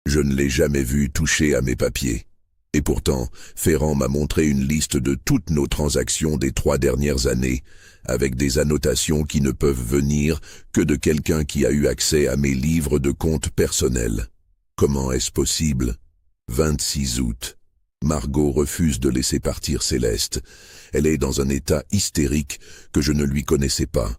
Je ne l'ai jamais vue toucher à mes papiers. Et pourtant, Ferrand m'a montré une liste de toutes nos transactions des 3 dernières années, avec des annotations qui ne peuvent venir que de quelqu'un qui a eu accès à mes livres de compte personnels. Comment est-ce possible? 26 août. Margot refuse de laisser partir Céleste. Elle est dans un état hystérique que je ne lui connaissais pas.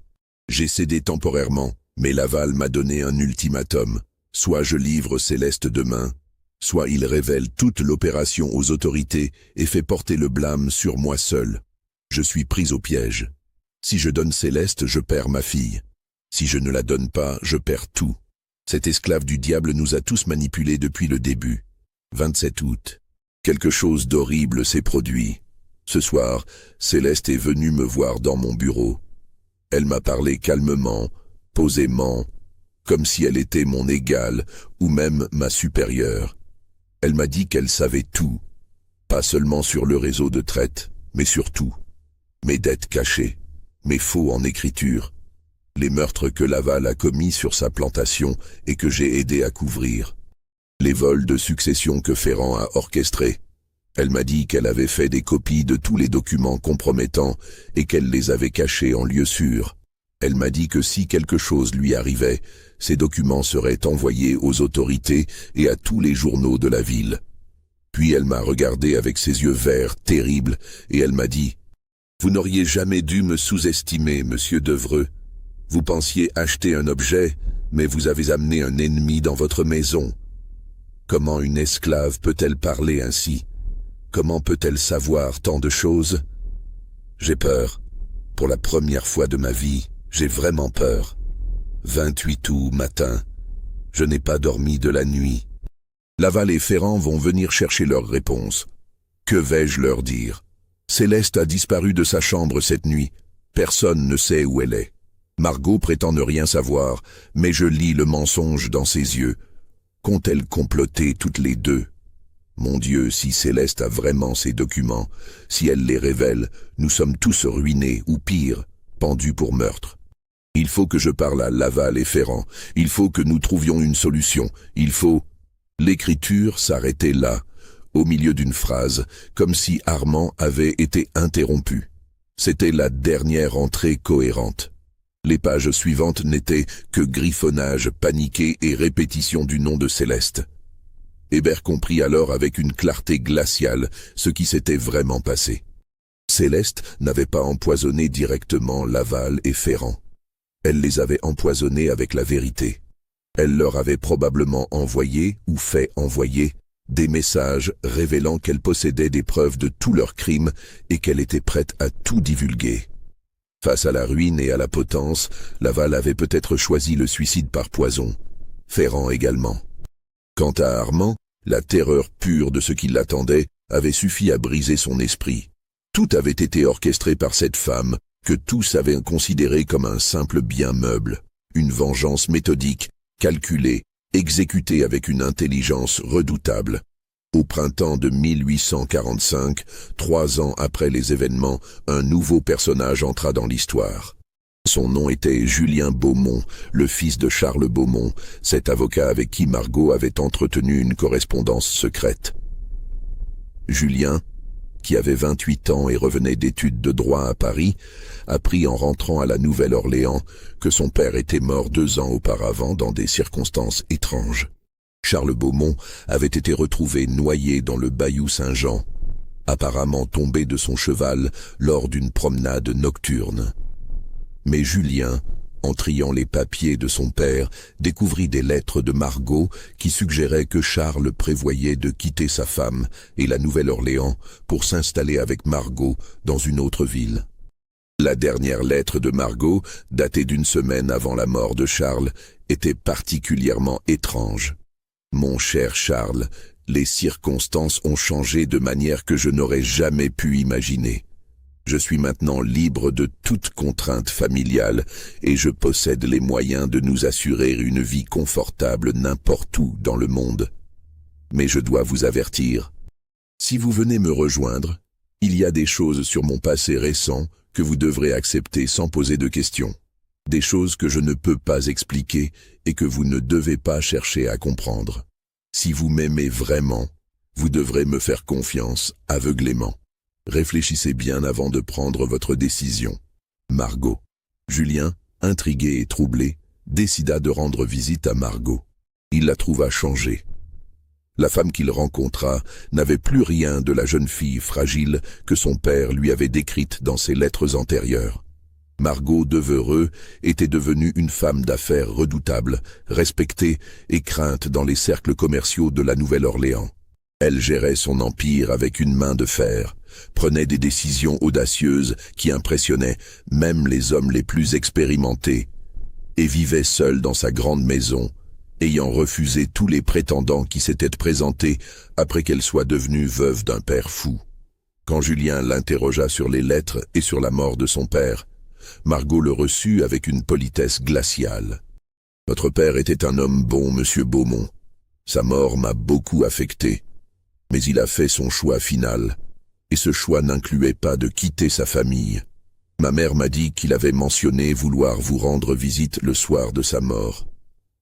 J'ai cédé temporairement, mais Laval m'a donné un ultimatum. Soit je livre Céleste demain, soit il révèle toute l'opération aux autorités et fait porter le blâme sur moi seul. Je suis pris au piège. Si je donne Céleste, je perds ma fille. Si je ne la donne pas, je perds tout. Cet esclave du diable nous a tous manipulés depuis le début. 27 août. Quelque chose d'horrible s'est produit. Ce soir, Céleste est venue me voir dans mon bureau. Elle m'a parlé calmement, posément, comme si elle était mon égale ou même ma supérieure. Elle m'a dit qu'elle savait tout, pas seulement sur le réseau de traite, mais sur tout. Mes dettes cachées, mes faux en écriture, les meurtres que Laval a commis sur sa plantation et que j'ai aidé à couvrir, les vols de succession que Ferrand a orchestrés. Elle m'a dit qu'elle avait fait des copies de tous les documents compromettants et qu'elle les avait cachés en lieu sûr. Elle m'a dit que si quelque chose lui arrivait, ces documents seraient envoyés aux autorités et à tous les journaux de la ville. Puis elle m'a regardé avec ses yeux verts terribles et elle m'a dit « Vous n'auriez jamais dû me sous-estimer, monsieur Devereux. Vous pensiez acheter un objet, mais vous avez amené un ennemi dans votre maison. Comment une esclave peut-elle parler ainsi ? Comment peut-elle savoir tant de choses ? J'ai peur. Pour la première fois de ma vie, j'ai vraiment peur. 28 août matin. Je n'ai pas dormi de la nuit. Laval et Ferrand vont venir chercher leurs réponses. Que vais-je leur dire ? Céleste a disparu de sa chambre cette nuit. Personne ne sait où elle est. Margot prétend ne rien savoir, mais je lis le mensonge dans ses yeux. Qu'ont-elles comploté toutes les deux ? Mon Dieu, si Céleste a vraiment ces documents, si elle les révèle, nous sommes tous ruinés, ou pire, pendus pour meurtre. Il faut que je parle à Laval et Ferrand. Il faut que nous trouvions une solution. Il faut... L'écriture s'arrêtait là, au milieu d'une phrase, comme si Armand avait été interrompu. C'était la dernière entrée cohérente. Les pages suivantes n'étaient que griffonnage paniqué et répétition du nom de Céleste. Hébert comprit alors avec une clarté glaciale ce qui s'était vraiment passé. Céleste n'avait pas empoisonné directement Laval et Ferrand. Elle les avait empoisonnés avec la vérité. Elle leur avait probablement envoyé ou fait envoyer des messages révélant qu'elle possédait des preuves de tous leurs crimes et qu'elle était prête à tout divulguer. Face à la ruine et à la potence, Laval avait peut-être choisi le suicide par poison. Ferrand également. Quant à Armand, la terreur pure de ce qui l'attendait avait suffi à briser son esprit. Tout avait été orchestré par cette femme que tous avaient considérée comme un simple bien meuble, une vengeance méthodique, calculée, exécutée avec une intelligence redoutable. Au printemps de 1845, 3 ans après les événements, un nouveau personnage entra dans l'histoire. Son nom était Julien Beaumont, le fils de Charles Beaumont, cet avocat avec qui Margot avait entretenu une correspondance secrète. Julien, qui avait 28 ans et revenait d'études de droit à Paris, apprit en rentrant à la Nouvelle-Orléans que son père était mort 2 ans auparavant dans des circonstances étranges. Charles Beaumont avait été retrouvé noyé dans le bayou Saint-Jean, apparemment tombé de son cheval lors d'une promenade nocturne. Mais Julien, en triant les papiers de son père, découvrit des lettres de Margot qui suggéraient que Charles prévoyait de quitter sa femme et la Nouvelle-Orléans pour s'installer avec Margot dans une autre ville. La dernière lettre de Margot, datée d'1 semaine avant la mort de Charles, était particulièrement étrange. « Mon cher Charles, les circonstances ont changé de manière que je n'aurais jamais pu imaginer. Je suis maintenant libre de toute contrainte familiale et je possède les moyens de nous assurer une vie confortable n'importe où dans le monde. Mais je dois vous avertir, si vous venez me rejoindre, il y a des choses sur mon passé récent que vous devrez accepter sans poser de questions. Des choses que je ne peux pas expliquer et que vous ne devez pas chercher à comprendre. Si vous m'aimez vraiment, vous devrez me faire confiance aveuglément. Réfléchissez bien avant de prendre votre décision. Margot. Julien, intrigué et troublé, décida de rendre visite à Margot. Il la trouva changée. La femme qu'il rencontra n'avait plus rien de la jeune fille fragile que son père lui avait décrite dans ses lettres antérieures. Margot Devereux était devenue une femme d'affaires redoutable, respectée et crainte dans les cercles commerciaux de la Nouvelle-Orléans. Elle gérait son empire avec une main de fer, prenait des décisions audacieuses qui impressionnaient même les hommes les plus expérimentés, et vivait seule dans sa grande maison, ayant refusé tous les prétendants qui s'étaient présentés après qu'elle soit devenue veuve d'un père fou. Quand Julien l'interrogea sur les lettres et sur la mort de son père, Margot le reçut avec une politesse glaciale. « Votre père était un homme bon, monsieur Beaumont. Sa mort m'a beaucoup affecté, mais il a fait son choix final, et ce choix n'incluait pas de quitter sa famille. Ma mère m'a dit qu'il avait mentionné vouloir vous rendre visite le soir de sa mort.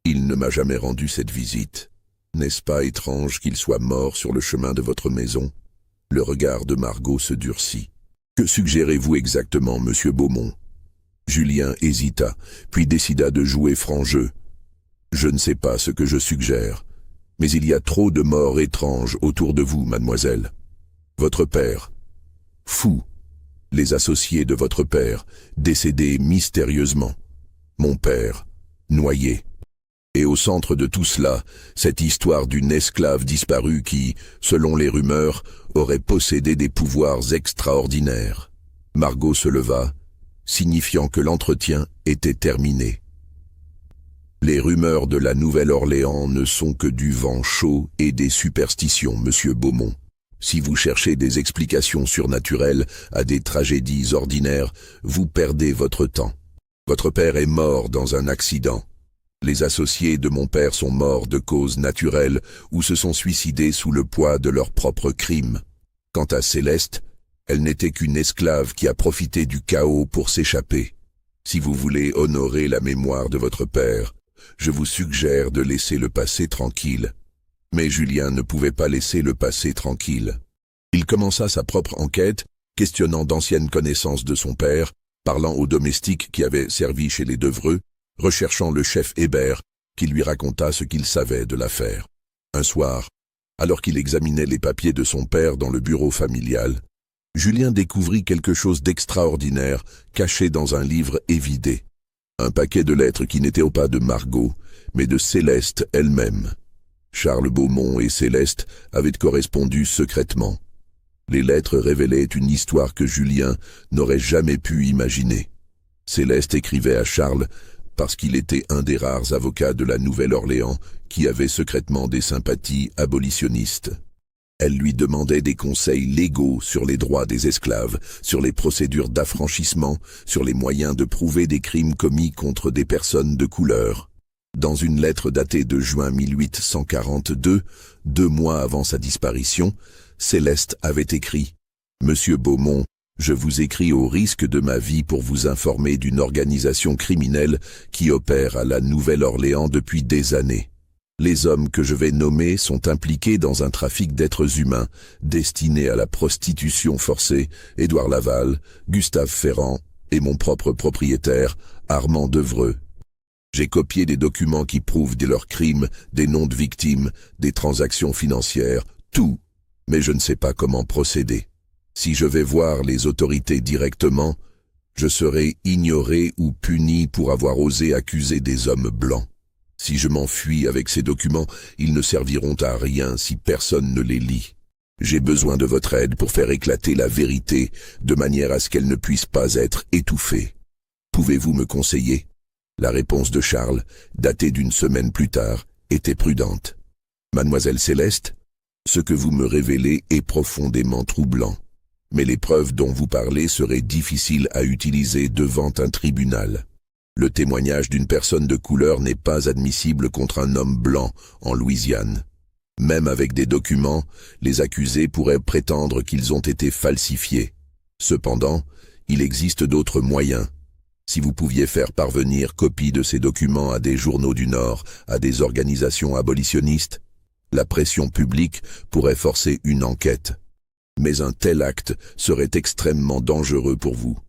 Il ne m'a jamais rendu cette visite. N'est-ce pas étrange qu'il soit mort sur le chemin de votre maison ?» Le regard de Margot se durcit. « Que suggérez-vous exactement, monsieur Beaumont ?» Julien hésita, puis décida de jouer franc jeu. « Je ne sais pas ce que je suggère, mais il y a trop de morts étranges autour de vous, mademoiselle. Votre père, fou. Les associés de votre père, décédés mystérieusement. Mon père, noyé. Et au centre de tout cela, cette histoire d'une esclave disparue qui, selon les rumeurs, aurait possédé des pouvoirs extraordinaires. » Margot se leva, signifiant que l'entretien était terminé. « Les rumeurs de la Nouvelle-Orléans ne sont que du vent chaud et des superstitions, monsieur Beaumont. Si vous cherchez des explications surnaturelles à des tragédies ordinaires, vous perdez votre temps. Votre père est mort dans un accident. Les associés de mon père sont morts de causes naturelles ou se sont suicidés sous le poids de leurs propres crimes. Quant à Céleste, elle n'était qu'une esclave qui a profité du chaos pour s'échapper. Si vous voulez honorer la mémoire de votre père, je vous suggère de laisser le passé tranquille. » Mais Julien ne pouvait pas laisser le passé tranquille. Il commença sa propre enquête, questionnant d'anciennes connaissances de son père, parlant aux domestiques qui avaient servi chez les Devereux, recherchant le chef Hébert, qui lui raconta ce qu'il savait de l'affaire. Un soir, alors qu'il examinait les papiers de son père dans le bureau familial, Julien découvrit quelque chose d'extraordinaire caché dans un livre évidé. Un paquet de lettres qui n'étaient pas de Margot, mais de Céleste elle-même. Charles Beaumont et Céleste avaient correspondu secrètement. Les lettres révélaient une histoire que Julien n'aurait jamais pu imaginer. Céleste écrivait à Charles parce qu'il était un des rares avocats de la Nouvelle-Orléans qui avait secrètement des sympathies abolitionnistes. Elle lui demandait des conseils légaux sur les droits des esclaves, sur les procédures d'affranchissement, sur les moyens de prouver des crimes commis contre des personnes de couleur. Dans une lettre datée de juin 1842, 2 mois avant sa disparition, Céleste avait écrit « Monsieur Beaumont, je vous écris au risque de ma vie pour vous informer d'une organisation criminelle qui opère à la Nouvelle-Orléans depuis des années. Les hommes que je vais nommer sont impliqués dans un trafic d'êtres humains destiné à la prostitution forcée. Édouard Laval, Gustave Ferrand et mon propre propriétaire, Armand Devreux. J'ai copié des documents qui prouvent leurs crimes, des noms de victimes, des transactions financières, tout, mais je ne sais pas comment procéder. Si je vais voir les autorités directement, je serai ignoré ou puni pour avoir osé accuser des hommes blancs. Si je m'enfuis avec ces documents, ils ne serviront à rien si personne ne les lit. J'ai besoin de votre aide pour faire éclater la vérité, de manière à ce qu'elle ne puisse pas être étouffée. Pouvez-vous me conseiller ? La réponse de Charles, datée d'une semaine plus tard, était prudente. Mademoiselle Céleste, ce que vous me révélez est profondément troublant. Mais les preuves dont vous parlez seraient difficiles à utiliser devant un tribunal. Le témoignage d'une personne de couleur n'est pas admissible contre un homme blanc en Louisiane. Même avec des documents, les accusés pourraient prétendre qu'ils ont été falsifiés. Cependant, il existe d'autres moyens. Si vous pouviez faire parvenir copie de ces documents à des journaux du Nord, à des organisations abolitionnistes, la pression publique pourrait forcer une enquête. Mais un tel acte serait extrêmement dangereux pour vous.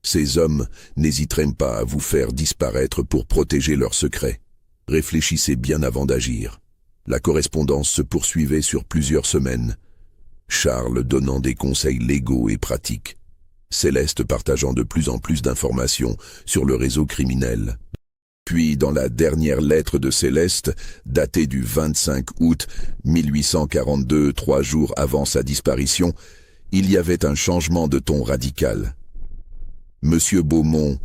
Ces hommes n'hésiteraient pas à vous faire disparaître pour protéger leurs secrets. Réfléchissez bien avant d'agir. La correspondance se poursuivait sur plusieurs semaines. Charles donnant des conseils légaux et pratiques. Céleste partageant de plus en plus d'informations sur le réseau criminel. Puis, dans la dernière lettre de Céleste, datée du 25 août 1842, 3 jours avant sa disparition, il y avait un changement de ton radical. Monsieur Beaumont,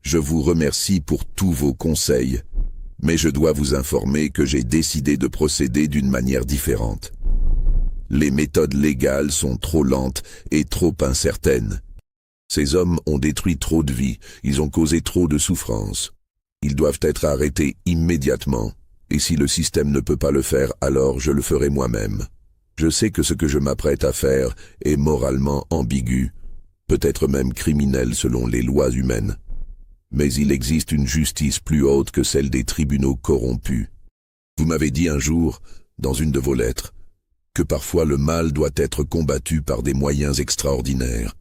je vous remercie pour tous vos conseils, mais je dois vous informer que j'ai décidé de procéder d'une manière différente. Les méthodes légales sont trop lentes et trop incertaines. Ces hommes ont détruit trop de vies, ils ont causé trop de souffrances. Ils doivent être arrêtés immédiatement, et si le système ne peut pas le faire, alors je le ferai moi-même. Je sais que ce que je m'apprête à faire est moralement ambigu, peut-être même criminel selon les lois humaines. Mais il existe une justice plus haute que celle des tribunaux corrompus. Vous m'avez dit un jour, dans une de vos lettres, que parfois le mal doit être combattu par des moyens extraordinaires.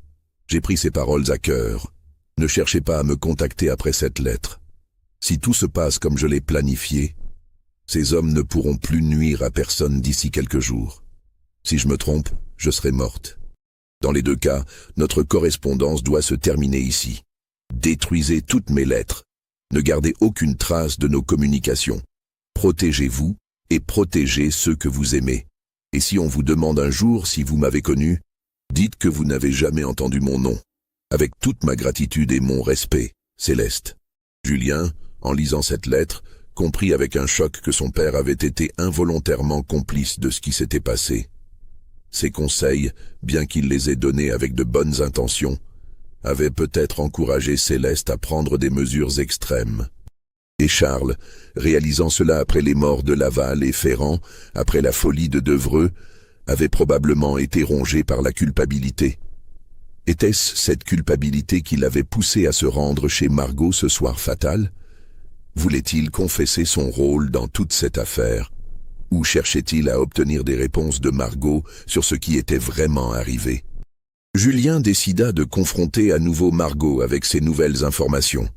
J'ai pris ces paroles à cœur. Ne cherchez pas à me contacter après cette lettre. Si tout se passe comme je l'ai planifié, ces hommes ne pourront plus nuire à personne d'ici quelques jours. Si je me trompe, je serai morte. Dans les deux cas, notre correspondance doit se terminer ici. Détruisez toutes mes lettres. Ne gardez aucune trace de nos communications. Protégez-vous et protégez ceux que vous aimez. Et si on vous demande un jour si vous m'avez connu, dites que vous n'avez jamais entendu mon nom. Avec toute ma gratitude et mon respect, Céleste. Julien, en lisant cette lettre, comprit avec un choc que son père avait été involontairement complice de ce qui s'était passé. Ses conseils, bien qu'il les ait donnés avec de bonnes intentions, avaient peut-être encouragé Céleste à prendre des mesures extrêmes. Et Charles, réalisant cela après les morts de Laval et Ferrand, après la folie de Devreux, avait probablement été rongé par la culpabilité. Était-ce cette culpabilité qui l'avait poussé à se rendre chez Margot ce soir fatal? Voulait-il confesser son rôle dans toute cette affaire? Ou cherchait-il à obtenir des réponses de Margot sur ce qui était vraiment arrivé? Julien décida de confronter à nouveau Margot avec ces nouvelles informations.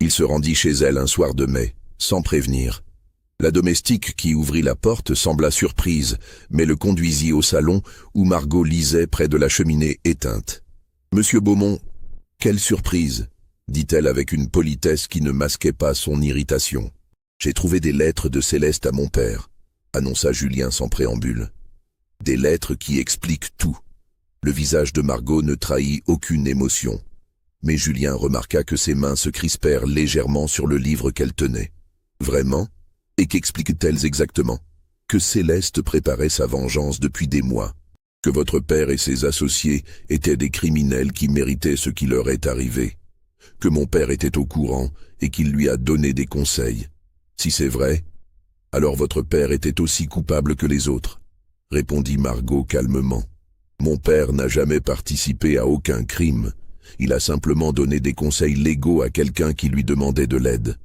Il se rendit chez elle un soir de mai, sans prévenir. La domestique qui ouvrit la porte sembla surprise, mais le conduisit au salon où Margot lisait près de la cheminée éteinte. « Monsieur Beaumont, quelle surprise !» dit-elle avec une politesse qui ne masquait pas son irritation. « J'ai trouvé des lettres de Céleste à mon père », annonça Julien sans préambule. « Des lettres qui expliquent tout. » Le visage de Margot ne trahit aucune émotion, mais Julien remarqua que ses mains se crispèrent légèrement sur le livre qu'elle tenait. « Vraiment ? Et qu'expliquent-elles exactement ? » Que Céleste préparait sa vengeance depuis des mois. Que votre père et ses associés étaient des criminels qui méritaient ce qui leur est arrivé. Que mon père était au courant et qu'il lui a donné des conseils. Si c'est vrai, alors votre père était aussi coupable que les autres, répondit Margot calmement. Mon père n'a jamais participé à aucun crime. Il a simplement donné des conseils légaux à quelqu'un qui lui demandait de l'aide.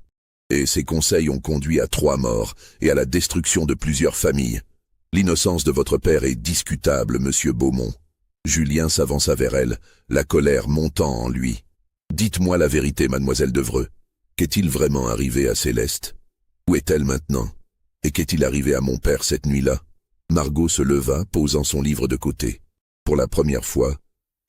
Et ses conseils ont conduit à 3 morts et à la destruction de plusieurs familles. L'innocence de votre père est discutable, monsieur Beaumont. Julien s'avança vers elle, la colère montant en lui. Dites-moi la vérité, mademoiselle Devreux. Qu'est-il vraiment arrivé à Céleste? Où est-elle maintenant? Et qu'est-il arrivé à mon père cette nuit-là? Margot se leva, posant son livre de côté. Pour la première fois,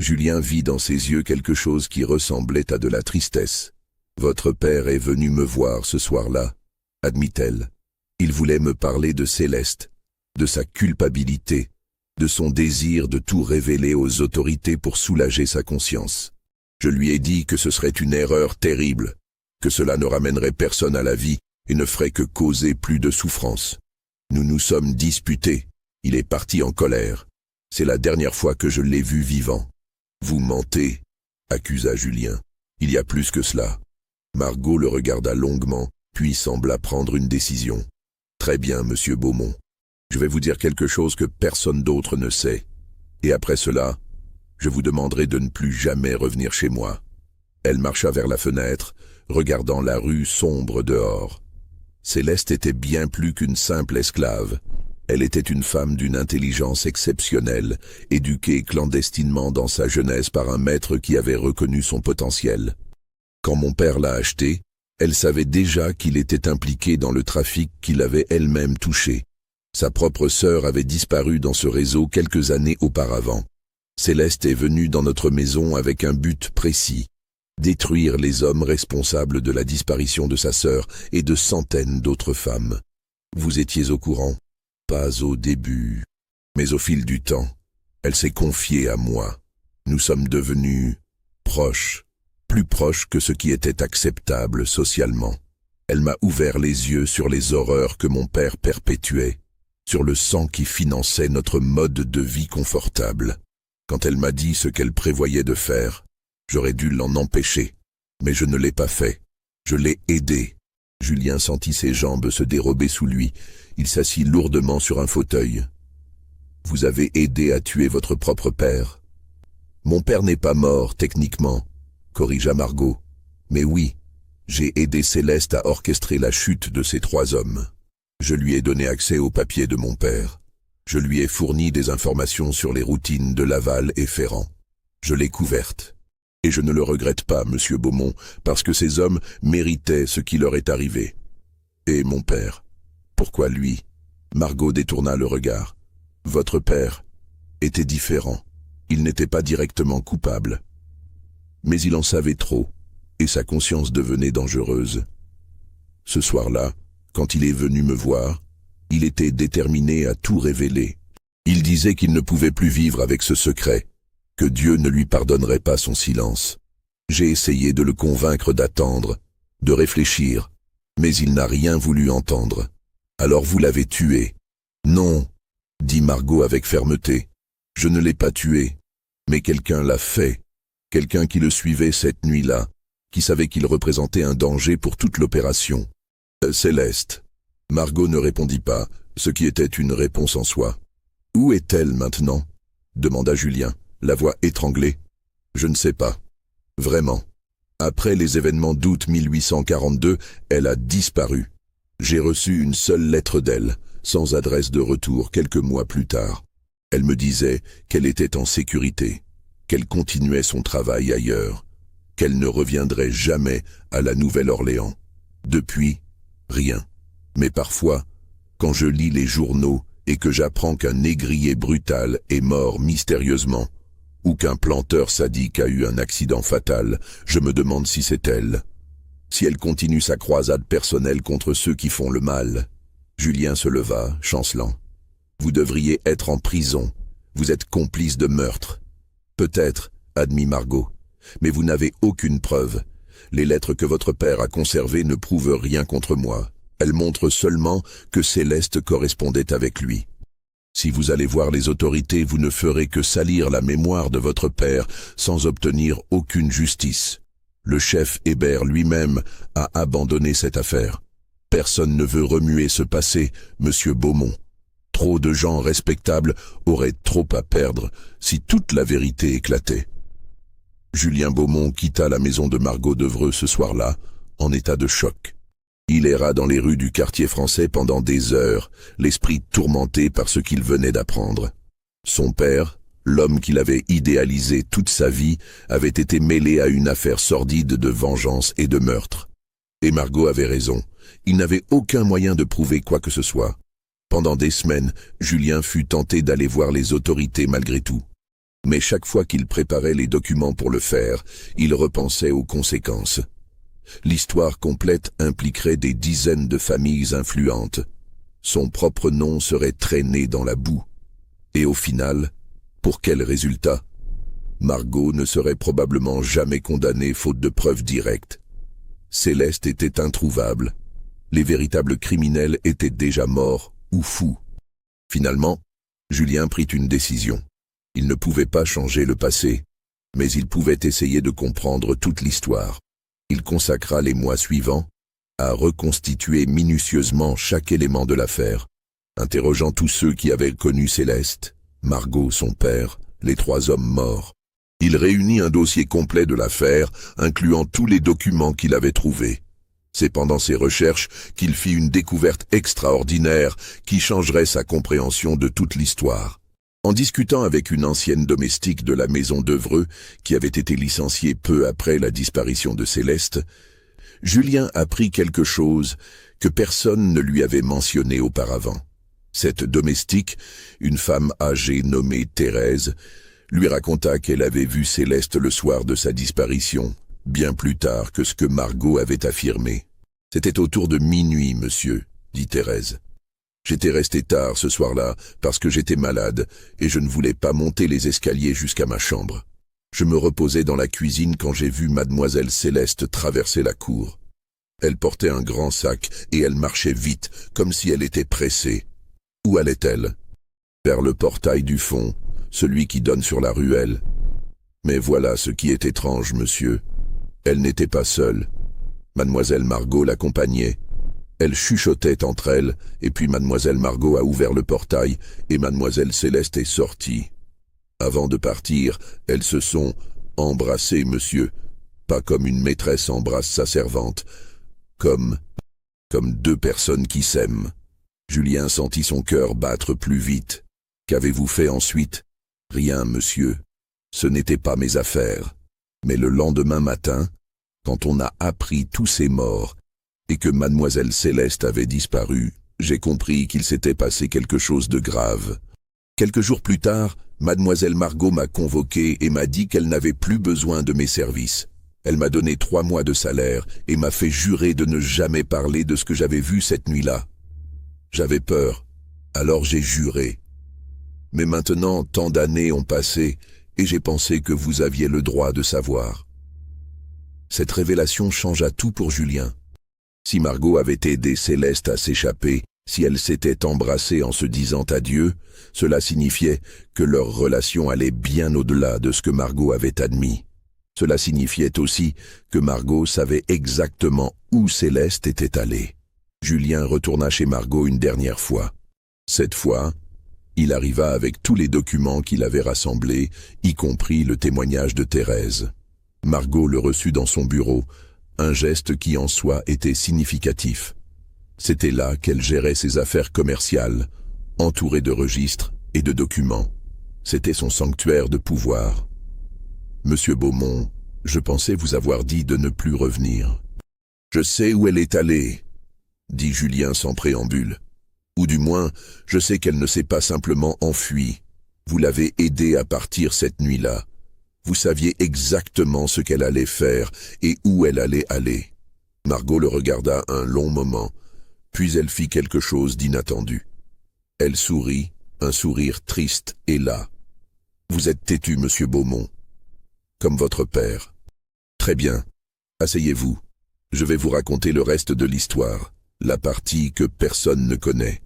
Julien vit dans ses yeux quelque chose qui ressemblait à de la tristesse. Votre père est venu me voir ce soir-là, admit-elle. Il voulait me parler de Céleste, de sa culpabilité, de son désir de tout révéler aux autorités pour soulager sa conscience. Je lui ai dit que ce serait une erreur terrible, que cela ne ramènerait personne à la vie et ne ferait que causer plus de souffrance. Nous nous sommes disputés. Il est parti en colère. C'est la dernière fois que je l'ai vu vivant. Vous mentez, accusa Julien. Il y a plus que cela. Margot le regarda longuement, puis sembla prendre une décision. Très bien, monsieur Beaumont. Je vais vous dire quelque chose que personne d'autre ne sait. Et après cela, je vous demanderai de ne plus jamais revenir chez moi. Elle marcha vers la fenêtre, regardant la rue sombre dehors. Céleste était bien plus qu'une simple esclave. Elle était une femme d'une intelligence exceptionnelle, éduquée clandestinement dans sa jeunesse par un maître qui avait reconnu son potentiel. Quand mon père l'a achetée, elle savait déjà qu'il était impliqué dans le trafic qu'il avait elle-même touché. Sa propre sœur avait disparu dans ce réseau quelques années auparavant. Céleste est venue dans notre maison avec un but précis: détruire les hommes responsables de la disparition de sa sœur et de centaines d'autres femmes. Vous étiez au courant? Pas au début, mais au fil du temps, elle s'est confiée à moi. Nous sommes devenus proches, plus proches que ce qui était acceptable socialement. Elle m'a ouvert les yeux sur les horreurs que mon père perpétuait, sur le sang qui finançait notre mode de vie confortable. Quand elle m'a dit ce qu'elle prévoyait de faire, j'aurais dû l'en empêcher, mais je ne l'ai pas fait. Je l'ai aidée. Julien sentit ses jambes se dérober sous lui. Il s'assit lourdement sur un fauteuil. « Vous avez aidé à tuer votre propre père ?»« Mon père n'est pas mort, techniquement, » corrigea Margot. « Mais oui, j'ai aidé Céleste à orchestrer la chute de ces 3 hommes. Je lui ai donné accès aux papiers de mon père. Je lui ai fourni des informations sur les routines de Laval et Ferrand. Je l'ai couverte. Et je ne le regrette pas, monsieur Beaumont, parce que ces hommes méritaient ce qui leur est arrivé. Et mon père? Pourquoi lui? » Margot détourna le regard. « Votre père était différent. Il n'était pas directement coupable. Mais il en savait trop, et sa conscience devenait dangereuse. Ce soir-là, quand il est venu me voir, il était déterminé à tout révéler. Il disait qu'il ne pouvait plus vivre avec ce secret, que Dieu ne lui pardonnerait pas son silence. J'ai essayé de le convaincre d'attendre, de réfléchir, mais il n'a rien voulu entendre. Alors vous l'avez tué. »« Non, » dit Margot avec fermeté. « Je ne l'ai pas tué, mais quelqu'un l'a fait. Quelqu'un qui le suivait cette nuit-là, qui savait qu'il représentait un danger pour toute l'opération. Céleste. » Margot ne répondit pas, ce qui était une réponse en soi. « Où est-elle maintenant ?» demanda Julien, la voix étranglée. « Je ne sais pas. Vraiment. Après les événements d'août 1842, elle a disparu. J'ai reçu une seule lettre d'elle, sans adresse de retour quelques mois plus tard. Elle me disait qu'elle était en sécurité, qu'elle continuait son travail ailleurs, qu'elle ne reviendrait jamais à la Nouvelle-Orléans. Depuis, rien. Mais parfois, quand je lis les journaux et que j'apprends qu'un négrier brutal est mort mystérieusement, ou qu'un planteur sadique a eu un accident fatal, je me demande si c'est elle. Si elle continue sa croisade personnelle contre ceux qui font le mal. » Julien se leva, chancelant. « Vous devriez être en prison. Vous êtes complice de meurtre. »« Peut-être, » admit Margot, « mais vous n'avez aucune preuve. Les lettres que votre père a conservées ne prouvent rien contre moi. Elles montrent seulement que Céleste correspondait avec lui. Si vous allez voir les autorités, vous ne ferez que salir la mémoire de votre père sans obtenir aucune justice. Le chef Hébert lui-même a abandonné cette affaire. Personne ne veut remuer ce passé, monsieur Beaumont. Trop de gens respectables auraient trop à perdre si toute la vérité éclatait. » Julien Beaumont quitta la maison de Margot Devreux ce soir-là, en état de choc. Il erra dans les rues du quartier français pendant des heures, l'esprit tourmenté par ce qu'il venait d'apprendre. Son père, l'homme qu'il avait idéalisé toute sa vie, avait été mêlé à une affaire sordide de vengeance et de meurtre. Et Margot avait raison, il n'avait aucun moyen de prouver quoi que ce soit. Pendant des semaines, Julien fut tenté d'aller voir les autorités malgré tout. Mais chaque fois qu'il préparait les documents pour le faire, il repensait aux conséquences. L'histoire complète impliquerait des dizaines de familles influentes. Son propre nom serait traîné dans la boue. Et au final, pour quel résultat? Margot ne serait probablement jamais condamnée faute de preuves directes. Céleste était introuvable. Les véritables criminels étaient déjà morts ou fous. Finalement, Julien prit une décision. Il ne pouvait pas changer le passé, mais il pouvait essayer de comprendre toute l'histoire. Il consacra les mois suivants à reconstituer minutieusement chaque élément de l'affaire, interrogeant tous ceux qui avaient connu Céleste, Margot, son père, les 3 hommes morts. Il réunit un dossier complet de l'affaire, incluant tous les documents qu'il avait trouvés. C'est pendant ces recherches qu'il fit une découverte extraordinaire qui changerait sa compréhension de toute l'histoire. En discutant avec une ancienne domestique de la maison d'Evreux, qui avait été licenciée peu après la disparition de Céleste, Julien apprit quelque chose que personne ne lui avait mentionné auparavant. Cette domestique, une femme âgée nommée Thérèse, lui raconta qu'elle avait vu Céleste le soir de sa disparition, bien plus tard que ce que Margot avait affirmé. « C'était autour de minuit, monsieur, » dit Thérèse. « J'étais resté tard ce soir-là parce que j'étais malade et je ne voulais pas monter les escaliers jusqu'à ma chambre. Je me reposais dans la cuisine quand j'ai vu mademoiselle Céleste traverser la cour. Elle portait un grand sac et elle marchait vite, comme si elle était pressée. Où allait-elle? Vers le portail du fond, celui qui donne sur la ruelle. Mais voilà ce qui est étrange, monsieur. Elle n'était pas seule. Mademoiselle Margot l'accompagnait. Elles chuchotaient entre elles, et puis mademoiselle Margot a ouvert le portail, et mademoiselle Céleste est sortie. Avant de partir, elles se sont embrassées, monsieur, pas comme une maîtresse embrasse sa servante, comme 2 personnes qui s'aiment. » Julien sentit son cœur battre plus vite. « Qu'avez-vous fait ensuite? »« Rien, monsieur. Ce n'était pas mes affaires. Mais le lendemain matin, quand on a appris tous ces morts, et que mademoiselle Céleste avait disparu, j'ai compris qu'il s'était passé quelque chose de grave. Quelques jours plus tard, mademoiselle Margot m'a convoqué et m'a dit qu'elle n'avait plus besoin de mes services. Elle m'a donné 3 mois de salaire et m'a fait jurer de ne jamais parler de ce que j'avais vu cette nuit-là. J'avais peur, alors j'ai juré. Mais maintenant, tant d'années ont passé et j'ai pensé que vous aviez le droit de savoir. » Cette révélation changea tout pour Julien. Si Margot avait aidé Céleste à s'échapper, si elle s'était embrassée en se disant adieu, cela signifiait que leur relation allait bien au-delà de ce que Margot avait admis. Cela signifiait aussi que Margot savait exactement où Céleste était allée. Julien retourna chez Margot une dernière fois. Cette fois, il arriva avec tous les documents qu'il avait rassemblés, y compris le témoignage de Thérèse. Margot le reçut dans son bureau, un geste qui en soi était significatif. C'était là qu'elle gérait ses affaires commerciales, entourée de registres et de documents. C'était son sanctuaire de pouvoir. « Monsieur Beaumont, je pensais vous avoir dit de ne plus revenir. »« Je sais où elle est allée, » dit Julien sans préambule. « Ou du moins, je sais qu'elle ne s'est pas simplement enfuie. Vous l'avez aidée à partir cette nuit-là. Vous saviez exactement ce qu'elle allait faire et où elle allait aller. » Margot le regarda un long moment, puis elle fit quelque chose d'inattendu. Elle sourit, un sourire triste et las. « Vous êtes têtu, monsieur Beaumont, comme votre père. Très bien, asseyez-vous. Je vais vous raconter le reste de l'histoire, la partie que personne ne connaît.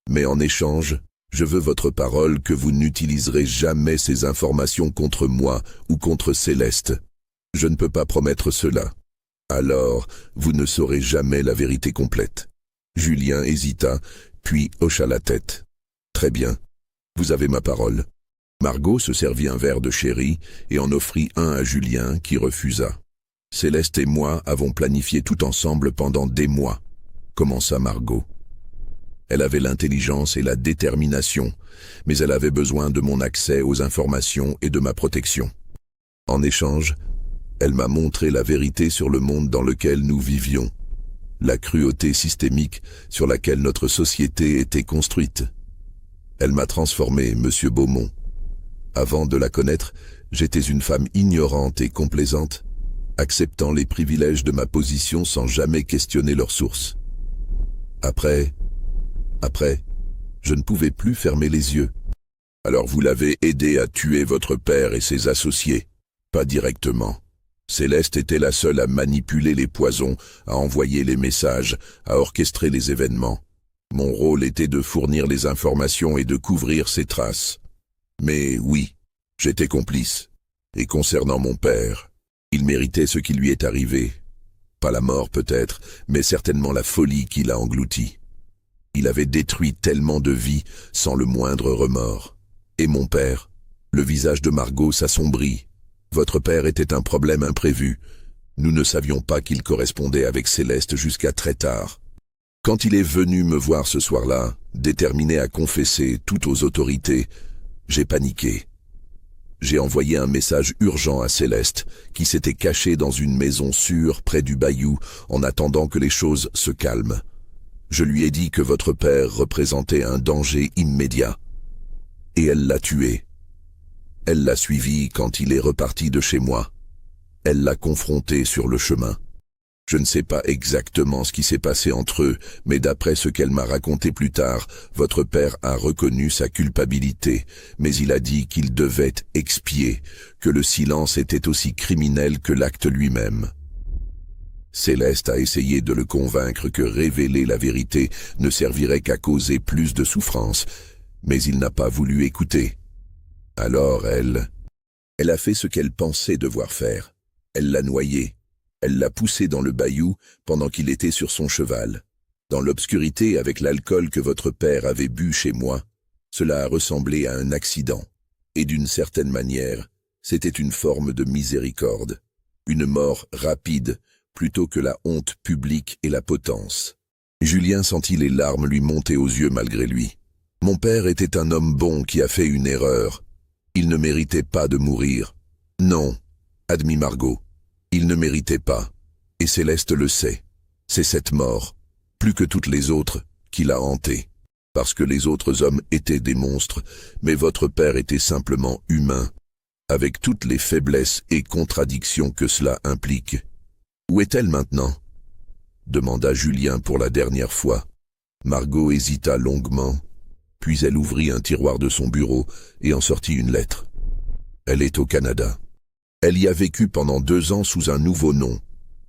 Mais en échange, je veux votre parole que vous n'utiliserez jamais ces informations contre moi ou contre Céleste. Je ne peux pas promettre cela. Alors, vous ne saurez jamais la vérité complète. » Julien hésita, puis hocha la tête. « Très bien, vous avez ma parole. » Margot se servit un verre de sherry et en offrit un à Julien qui refusa. « Céleste et moi avons planifié tout ensemble pendant des mois. commença Margot. Elle avait l'intelligence et la détermination, mais elle avait besoin de mon accès aux informations et de ma protection. En échange, elle m'a montré la vérité sur le monde dans lequel nous vivions, la cruauté systémique sur laquelle notre société était construite. Elle m'a transformé, Monsieur Beaumont. Avant de la connaître, j'étais une femme ignorante et complaisante, acceptant les privilèges de ma position sans jamais questionner leurs sources. Après, je ne pouvais plus fermer les yeux. Alors vous l'avez aidé à tuer votre père et ses associés, pas directement. Céleste était la seule à manipuler les poisons, à envoyer les messages, à orchestrer les événements. Mon rôle était de fournir les informations et de couvrir ses traces. Mais oui, j'étais complice. Et concernant mon père, il méritait ce qui lui est arrivé. Pas la mort peut-être, mais certainement la folie qui l'a englouti. Il avait détruit tellement de vies sans le moindre remords. Et mon père, le visage de Margot s'assombrit. Votre père était un problème imprévu. Nous ne savions pas qu'il correspondait avec Céleste jusqu'à très tard. Quand il est venu me voir ce soir-là, déterminé à confesser tout aux autorités, j'ai paniqué. J'ai envoyé un message urgent à Céleste, qui s'était cachée dans une maison sûre près du bayou en attendant que les choses se calment. Je lui ai dit que votre père représentait un danger immédiat. Et elle l'a tué. Elle l'a suivi quand il est reparti de chez moi. Elle l'a confronté sur le chemin. Je ne sais pas exactement ce qui s'est passé entre eux, mais d'après ce qu'elle m'a raconté plus tard, votre père a reconnu sa culpabilité, mais il a dit qu'il devait expier, que le silence était aussi criminel que l'acte lui-même. Céleste a essayé de le convaincre que révéler la vérité ne servirait qu'à causer plus de souffrance, mais il n'a pas voulu écouter. Alors elle a fait ce qu'elle pensait devoir faire. Elle l'a noyé. Elle l'a poussé dans le bayou pendant qu'il était sur son cheval. Dans l'obscurité avec l'alcool que votre père avait bu chez moi, cela a ressemblé à un accident. Et d'une certaine manière, c'était une forme de miséricorde. Une mort rapide, plutôt que la honte publique et la potence. Julien sentit les larmes lui monter aux yeux malgré lui. Mon père était un homme bon qui a fait une erreur. Il ne méritait pas de mourir. Non, admit Margot. Il ne méritait pas. Et Céleste le sait. C'est cette mort, plus que toutes les autres, qui l'a hanté. Parce que les autres hommes étaient des monstres, mais votre père était simplement humain, avec toutes les faiblesses et contradictions que cela implique. Où est-elle maintenant ? Demanda Julien pour la dernière fois. Margot hésita longuement, puis elle ouvrit un tiroir de son bureau et en sortit une lettre. Elle est au Canada. Elle y a vécu pendant 2 ans sous un nouveau nom,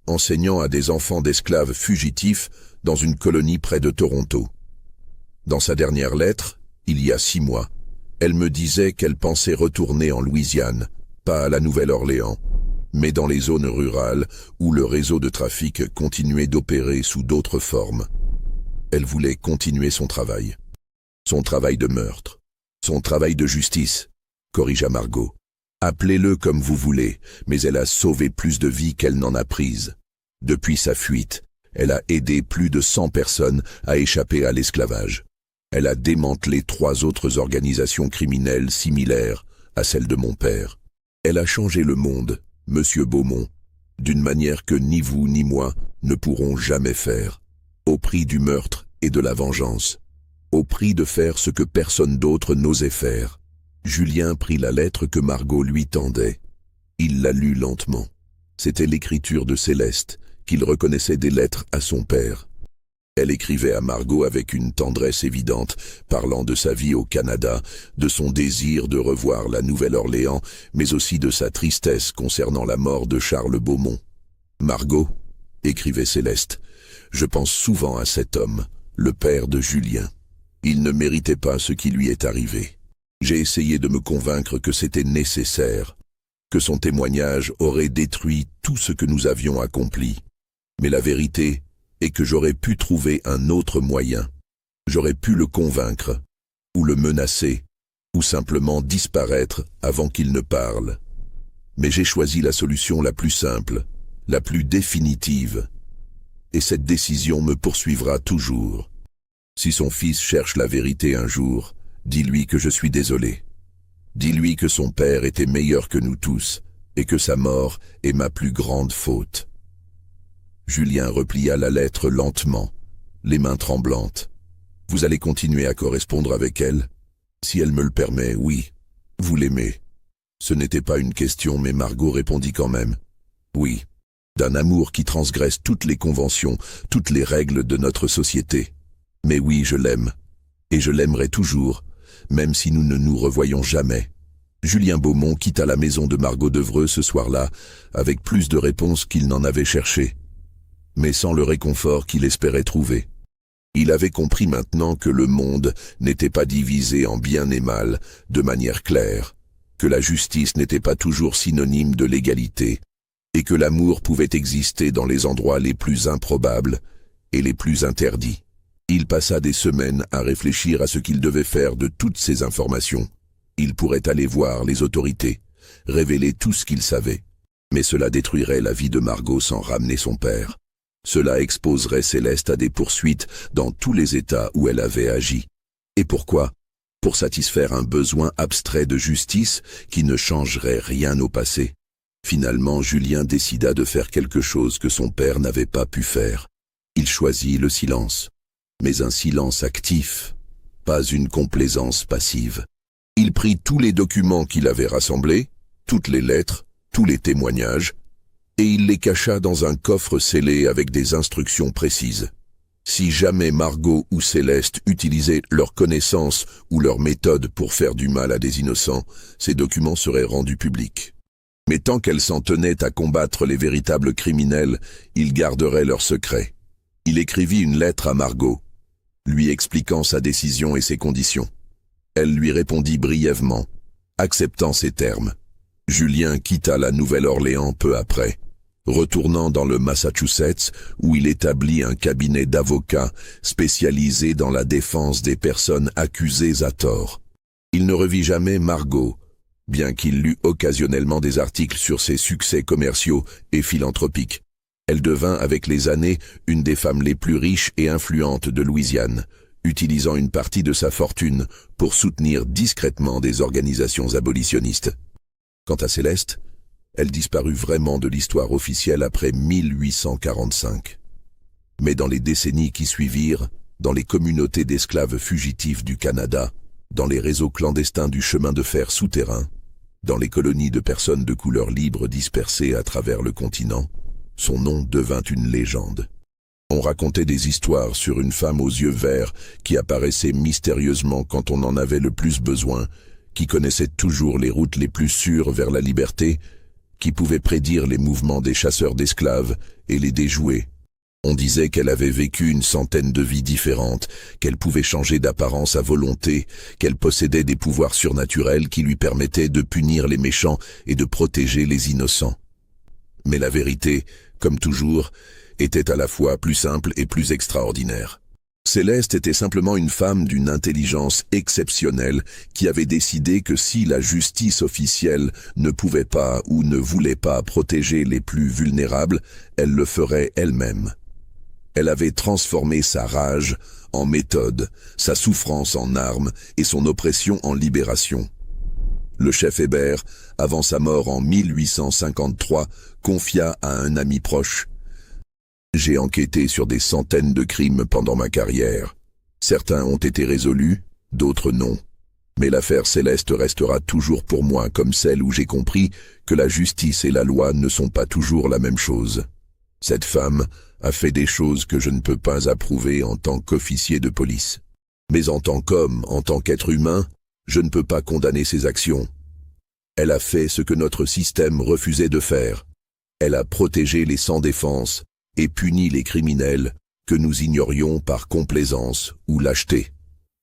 enseignant à des enfants d'esclaves fugitifs dans une colonie près de Toronto. Dans sa dernière lettre, il y a 6 mois, elle me disait qu'elle pensait retourner en Louisiane, pas à la Nouvelle-Orléans, mais dans les zones rurales où le réseau de trafic continuait d'opérer sous d'autres formes. Elle voulait continuer son travail de meurtre, son travail de justice, corrigea Margot. Appelez-le comme vous voulez, mais elle a sauvé plus de vies qu'elle n'en a prises. Depuis sa fuite, elle a aidé plus de 100 personnes à échapper à l'esclavage. Elle a démantelé 3 autres organisations criminelles similaires à celle de mon père. Elle a changé le monde, Monsieur Beaumont, d'une manière que ni vous ni moi ne pourrons jamais faire, au prix du meurtre et de la vengeance, au prix de faire ce que personne d'autre n'osait faire. Julien prit la lettre que Margot lui tendait. Il la lut lentement. C'était l'écriture de Céleste, qu'il reconnaissait des lettres à son père. Elle écrivait à Margot avec une tendresse évidente, parlant de sa vie au Canada, de son désir de revoir la Nouvelle-Orléans, mais aussi de sa tristesse concernant la mort de Charles Beaumont. « Margot, » écrivait Céleste, « je pense souvent à cet homme, le père de Julien. Il ne méritait pas ce qui lui est arrivé. J'ai essayé de me convaincre que c'était nécessaire, que son témoignage aurait détruit tout ce que nous avions accompli. Mais la vérité est que j'aurais pu trouver un autre moyen. J'aurais pu le convaincre, ou le menacer, ou simplement disparaître avant qu'il ne parle. Mais j'ai choisi la solution la plus simple, la plus définitive. et cette décision me poursuivra toujours. Si son fils cherche la vérité un jour, dis-lui que je suis désolé. Dis-lui que son père était meilleur que nous tous, et que sa mort est ma plus grande faute. » Julien replia la lettre lentement, les mains tremblantes. « Vous allez continuer à correspondre avec elle ? » ?»« Si elle me le permet, oui. Vous l'aimez. » Ce n'était pas une question, mais Margot répondit quand même. « Oui. D'un amour qui transgresse toutes les conventions, toutes les règles de notre société. Mais oui, je l'aime. Et je l'aimerai toujours, même si nous ne nous revoyons jamais. » Julien Beaumont quitta la maison de Margot Devreux ce soir-là, avec plus de réponses qu'il n'en avait cherché, mais sans le réconfort qu'il espérait trouver. Il avait compris maintenant que le monde n'était pas divisé en bien et mal de manière claire, que la justice n'était pas toujours synonyme de l'égalité, et que l'amour pouvait exister dans les endroits les plus improbables et les plus interdits. Il passa des semaines à réfléchir à ce qu'il devait faire de toutes ces informations. Il pourrait aller voir les autorités, révéler tout ce qu'il savait. Mais cela détruirait la vie de Margot sans ramener son père. Cela exposerait Céleste à des poursuites dans tous les États où elle avait agi. Et pourquoi ? Pour satisfaire un besoin abstrait de justice qui ne changerait rien au passé. Finalement, Julien décida de faire quelque chose que son père n'avait pas pu faire. Il choisit le silence. Mais un silence actif, pas une complaisance passive. Il prit tous les documents qu'il avait rassemblés, toutes les lettres, tous les témoignages, et il les cacha dans un coffre scellé avec des instructions précises. Si jamais Margot ou Céleste utilisaient leurs connaissances ou leurs méthodes pour faire du mal à des innocents, ces documents seraient rendus publics. Mais tant qu'elles s'en tenaient à combattre les véritables criminels, ils garderaient leur secret. Il écrivit une lettre à Margot, lui expliquant sa décision et ses conditions. Elle lui répondit brièvement, acceptant ses termes. Julien quitta la Nouvelle-Orléans peu après, retournant dans le Massachusetts où il établit un cabinet d'avocats spécialisé dans la défense des personnes accusées à tort. Il ne revit jamais Margot, bien qu'il lut occasionnellement des articles sur ses succès commerciaux et philanthropiques. Elle devint avec les années une des femmes les plus riches et influentes de Louisiane, utilisant une partie de sa fortune pour soutenir discrètement des organisations abolitionnistes. Quant à Céleste, elle disparut vraiment de l'histoire officielle après 1845. Mais dans les décennies qui suivirent, dans les communautés d'esclaves fugitifs du Canada, dans les réseaux clandestins du chemin de fer souterrain, dans les colonies de personnes de couleur libre dispersées à travers le continent, son nom devint une légende. On racontait des histoires sur une femme aux yeux verts qui apparaissait mystérieusement quand on en avait le plus besoin, qui connaissait toujours les routes les plus sûres vers la liberté, qui pouvait prédire les mouvements des chasseurs d'esclaves et les déjouer. On disait qu'elle avait vécu une centaine de vies différentes, qu'elle pouvait changer d'apparence à volonté, qu'elle possédait des pouvoirs surnaturels qui lui permettaient de punir les méchants et de protéger les innocents. Mais la vérité, comme toujours, était à la fois plus simple et plus extraordinaire. Céleste était simplement une femme d'une intelligence exceptionnelle qui avait décidé que si la justice officielle ne pouvait pas ou ne voulait pas protéger les plus vulnérables, elle le ferait elle-même. Elle avait transformé sa rage en méthode, sa souffrance en arme et son oppression en libération. Le chef Hébert, avant sa mort en 1853, confia à un ami proche: « J'ai enquêté sur des centaines de crimes pendant ma carrière. Certains ont été résolus, d'autres non. Mais l'affaire Céleste restera toujours pour moi comme celle où j'ai compris que la justice et la loi ne sont pas toujours la même chose. Cette femme a fait des choses que je ne peux pas approuver en tant qu'officier de police. Mais en tant qu'homme, en tant qu'être humain, je ne peux pas condamner ses actions. Elle a fait ce que notre système refusait de faire. Elle a protégé les sans défense et puni les criminels que nous ignorions par complaisance ou lâcheté. »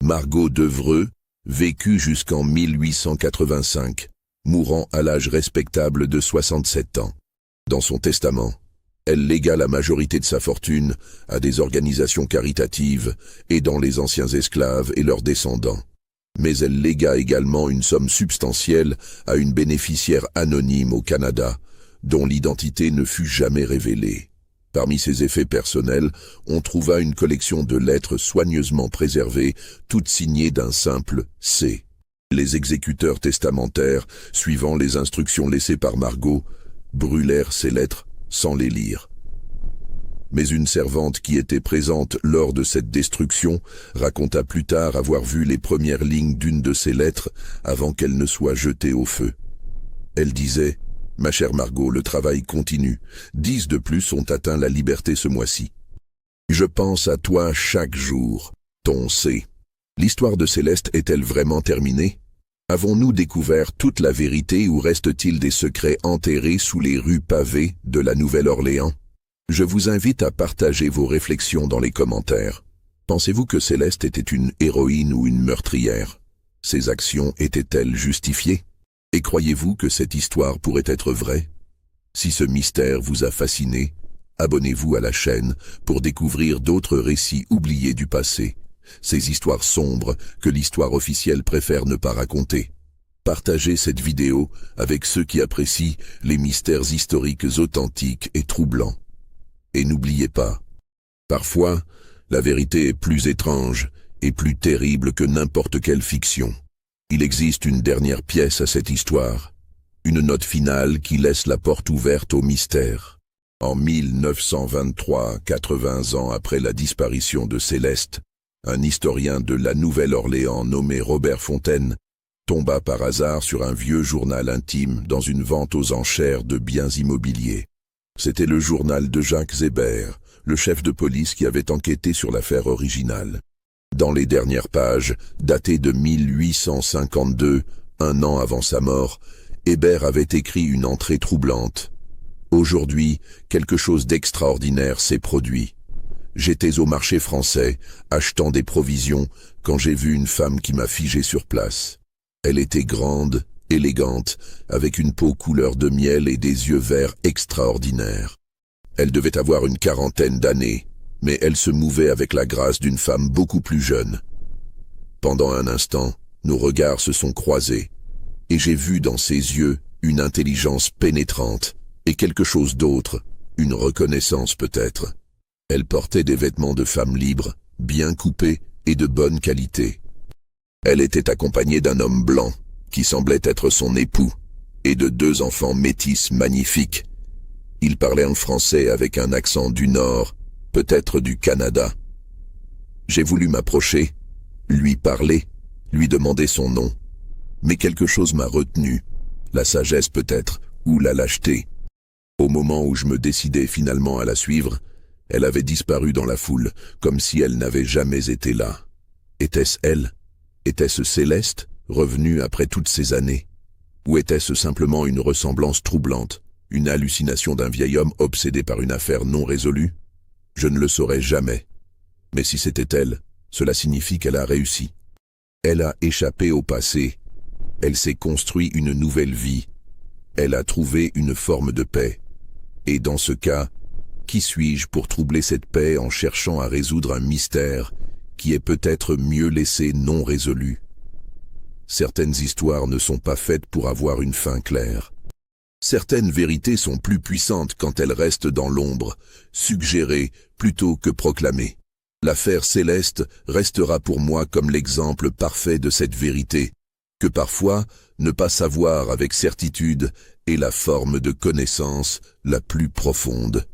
Margot Devreux vécut jusqu'en 1885, mourant à l'âge respectable de 67 ans. Dans son testament, elle légua la majorité de sa fortune à des organisations caritatives aidant les anciens esclaves et leurs descendants. Mais elle légua également une somme substantielle à une bénéficiaire anonyme au Canada, dont l'identité ne fut jamais révélée. Parmi ses effets personnels, on trouva une collection de lettres soigneusement préservées, toutes signées d'un simple « C ». Les exécuteurs testamentaires, suivant les instructions laissées par Margot, brûlèrent ces lettres sans les lire. Mais une servante qui était présente lors de cette destruction raconta plus tard avoir vu les premières lignes d'une de ces lettres avant qu'elle ne soit jetée au feu. Elle disait « Ma chère Margot, le travail continue. 10 de plus ont atteint la liberté ce mois-ci. Je pense à toi chaque jour, ton C. » L'histoire de Céleste est-elle vraiment terminée? Avons-nous découvert toute la vérité ou reste-t-il des secrets enterrés sous les rues pavées de la Nouvelle-Orléans? Je vous invite à partager vos réflexions dans les commentaires. Pensez-vous que Céleste était une héroïne ou une meurtrière? Ses actions étaient-elles justifiées? Et croyez-vous que cette histoire pourrait être vraie? Si ce mystère vous a fasciné, abonnez-vous à la chaîne pour découvrir d'autres récits oubliés du passé, ces histoires sombres que l'histoire officielle préfère ne pas raconter. Partagez cette vidéo avec ceux qui apprécient les mystères historiques authentiques et troublants. Et n'oubliez pas, parfois, la vérité est plus étrange et plus terrible que n'importe quelle fiction. Il existe une dernière pièce à cette histoire, une note finale qui laisse la porte ouverte au mystère. En 1923, 80 ans après la disparition de Céleste, un historien de la Nouvelle-Orléans nommé Robert Fontaine tomba par hasard sur un vieux journal intime dans une vente aux enchères de biens immobiliers. C'était le journal de Jacques Hébert, le chef de police qui avait enquêté sur l'affaire originale. Dans les dernières pages, datées de 1852, un an avant sa mort, Hébert avait écrit une entrée troublante. Aujourd'hui, quelque chose d'extraordinaire s'est produit. J'étais au marché français, achetant des provisions, quand j'ai vu une femme qui m'a figé sur place. Elle était grande, élégante, avec une peau couleur de miel et des yeux verts extraordinaires. Elle devait avoir une quarantaine d'années, mais elle se mouvait avec la grâce d'une femme beaucoup plus jeune. Pendant un instant, nos regards se sont croisés, et j'ai vu dans ses yeux une intelligence pénétrante, et quelque chose d'autre, une reconnaissance peut-être. Elle portait des vêtements de femme libre, bien coupés et de bonne qualité. Elle était accompagnée d'un homme blanc, qui semblait être son époux, et de 2 enfants métis magnifiques. Il parlait en français avec un accent du Nord, peut-être du Canada. J'ai voulu m'approcher, lui parler, lui demander son nom. Mais quelque chose m'a retenu, la sagesse peut-être, ou la lâcheté. Au moment où je me décidais finalement à la suivre, elle avait disparu dans la foule, comme si elle n'avait jamais été là. Était-ce elle? Était-ce Céleste, revenue après toutes ces années? Ou était-ce simplement une ressemblance troublante, une hallucination d'un vieil homme obsédé par une affaire non résolue? Je ne le saurais jamais. Mais si c'était elle, cela signifie qu'elle a réussi. Elle a échappé au passé. Elle s'est construit une nouvelle vie. Elle a trouvé une forme de paix. Et dans ce cas, qui suis-je pour troubler cette paix en cherchant à résoudre un mystère qui est peut-être mieux laissé non résolu? Certaines histoires ne sont pas faites pour avoir une fin claire. Certaines vérités sont plus puissantes quand elles restent dans l'ombre, suggérées plutôt que proclamées. L'affaire Céleste restera pour moi comme l'exemple parfait de cette vérité, que parfois, ne pas savoir avec certitude est la forme de connaissance la plus profonde.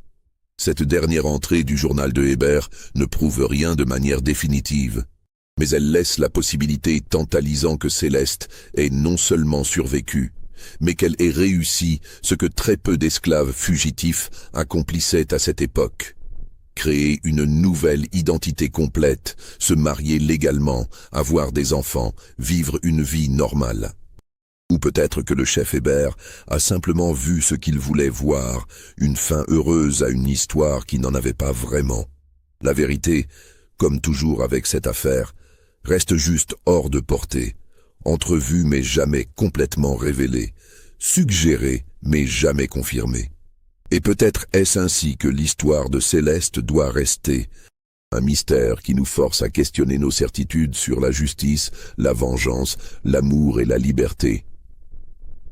Cette dernière entrée du journal de Hébert ne prouve rien de manière définitive, mais elle laisse la possibilité tantalisante que Céleste ait non seulement survécu, mais qu'elle ait réussi ce que très peu d'esclaves fugitifs accomplissaient à cette époque. Créer une nouvelle identité complète, se marier légalement, avoir des enfants, vivre une vie normale. Ou peut-être que le chef Hébert a simplement vu ce qu'il voulait voir, une fin heureuse à une histoire qui n'en avait pas vraiment. La vérité, comme toujours avec cette affaire, reste juste hors de portée, entrevue mais jamais complètement révélée, suggérée mais jamais confirmée. Et peut-être est-ce ainsi que l'histoire de Céleste doit rester, un mystère qui nous force à questionner nos certitudes sur la justice, la vengeance, l'amour et la liberté.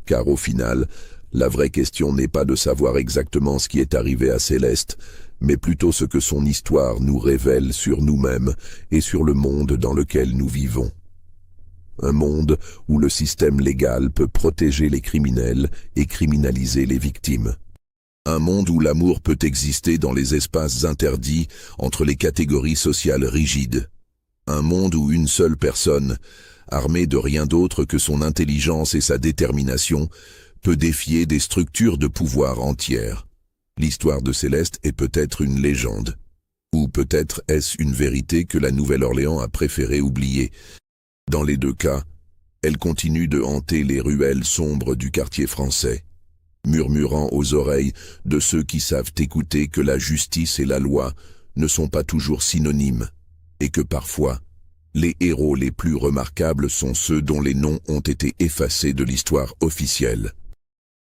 Car au final, La vraie question n'est pas de savoir exactement ce qui est arrivé à Céleste, mais plutôt ce que son histoire nous révèle sur nous-mêmes et sur le monde dans lequel nous vivons. Un monde où le système légal peut protéger les criminels et criminaliser les victimes. Un monde où l'amour peut exister dans les espaces interdits entre les catégories sociales rigides. Un monde où une seule personne, armée de rien d'autre que son intelligence et sa détermination, peut défier des structures de pouvoir entières. L'histoire de Céleste est peut-être une légende. Ou peut-être est-ce une vérité que la Nouvelle-Orléans a préféré oublier. Dans les deux cas, elle continue de hanter les ruelles sombres du quartier français, murmurant aux oreilles de ceux qui savent écouter que la justice et la loi ne sont pas toujours synonymes, et que parfois, les héros les plus remarquables sont ceux dont les noms ont été effacés de l'histoire officielle.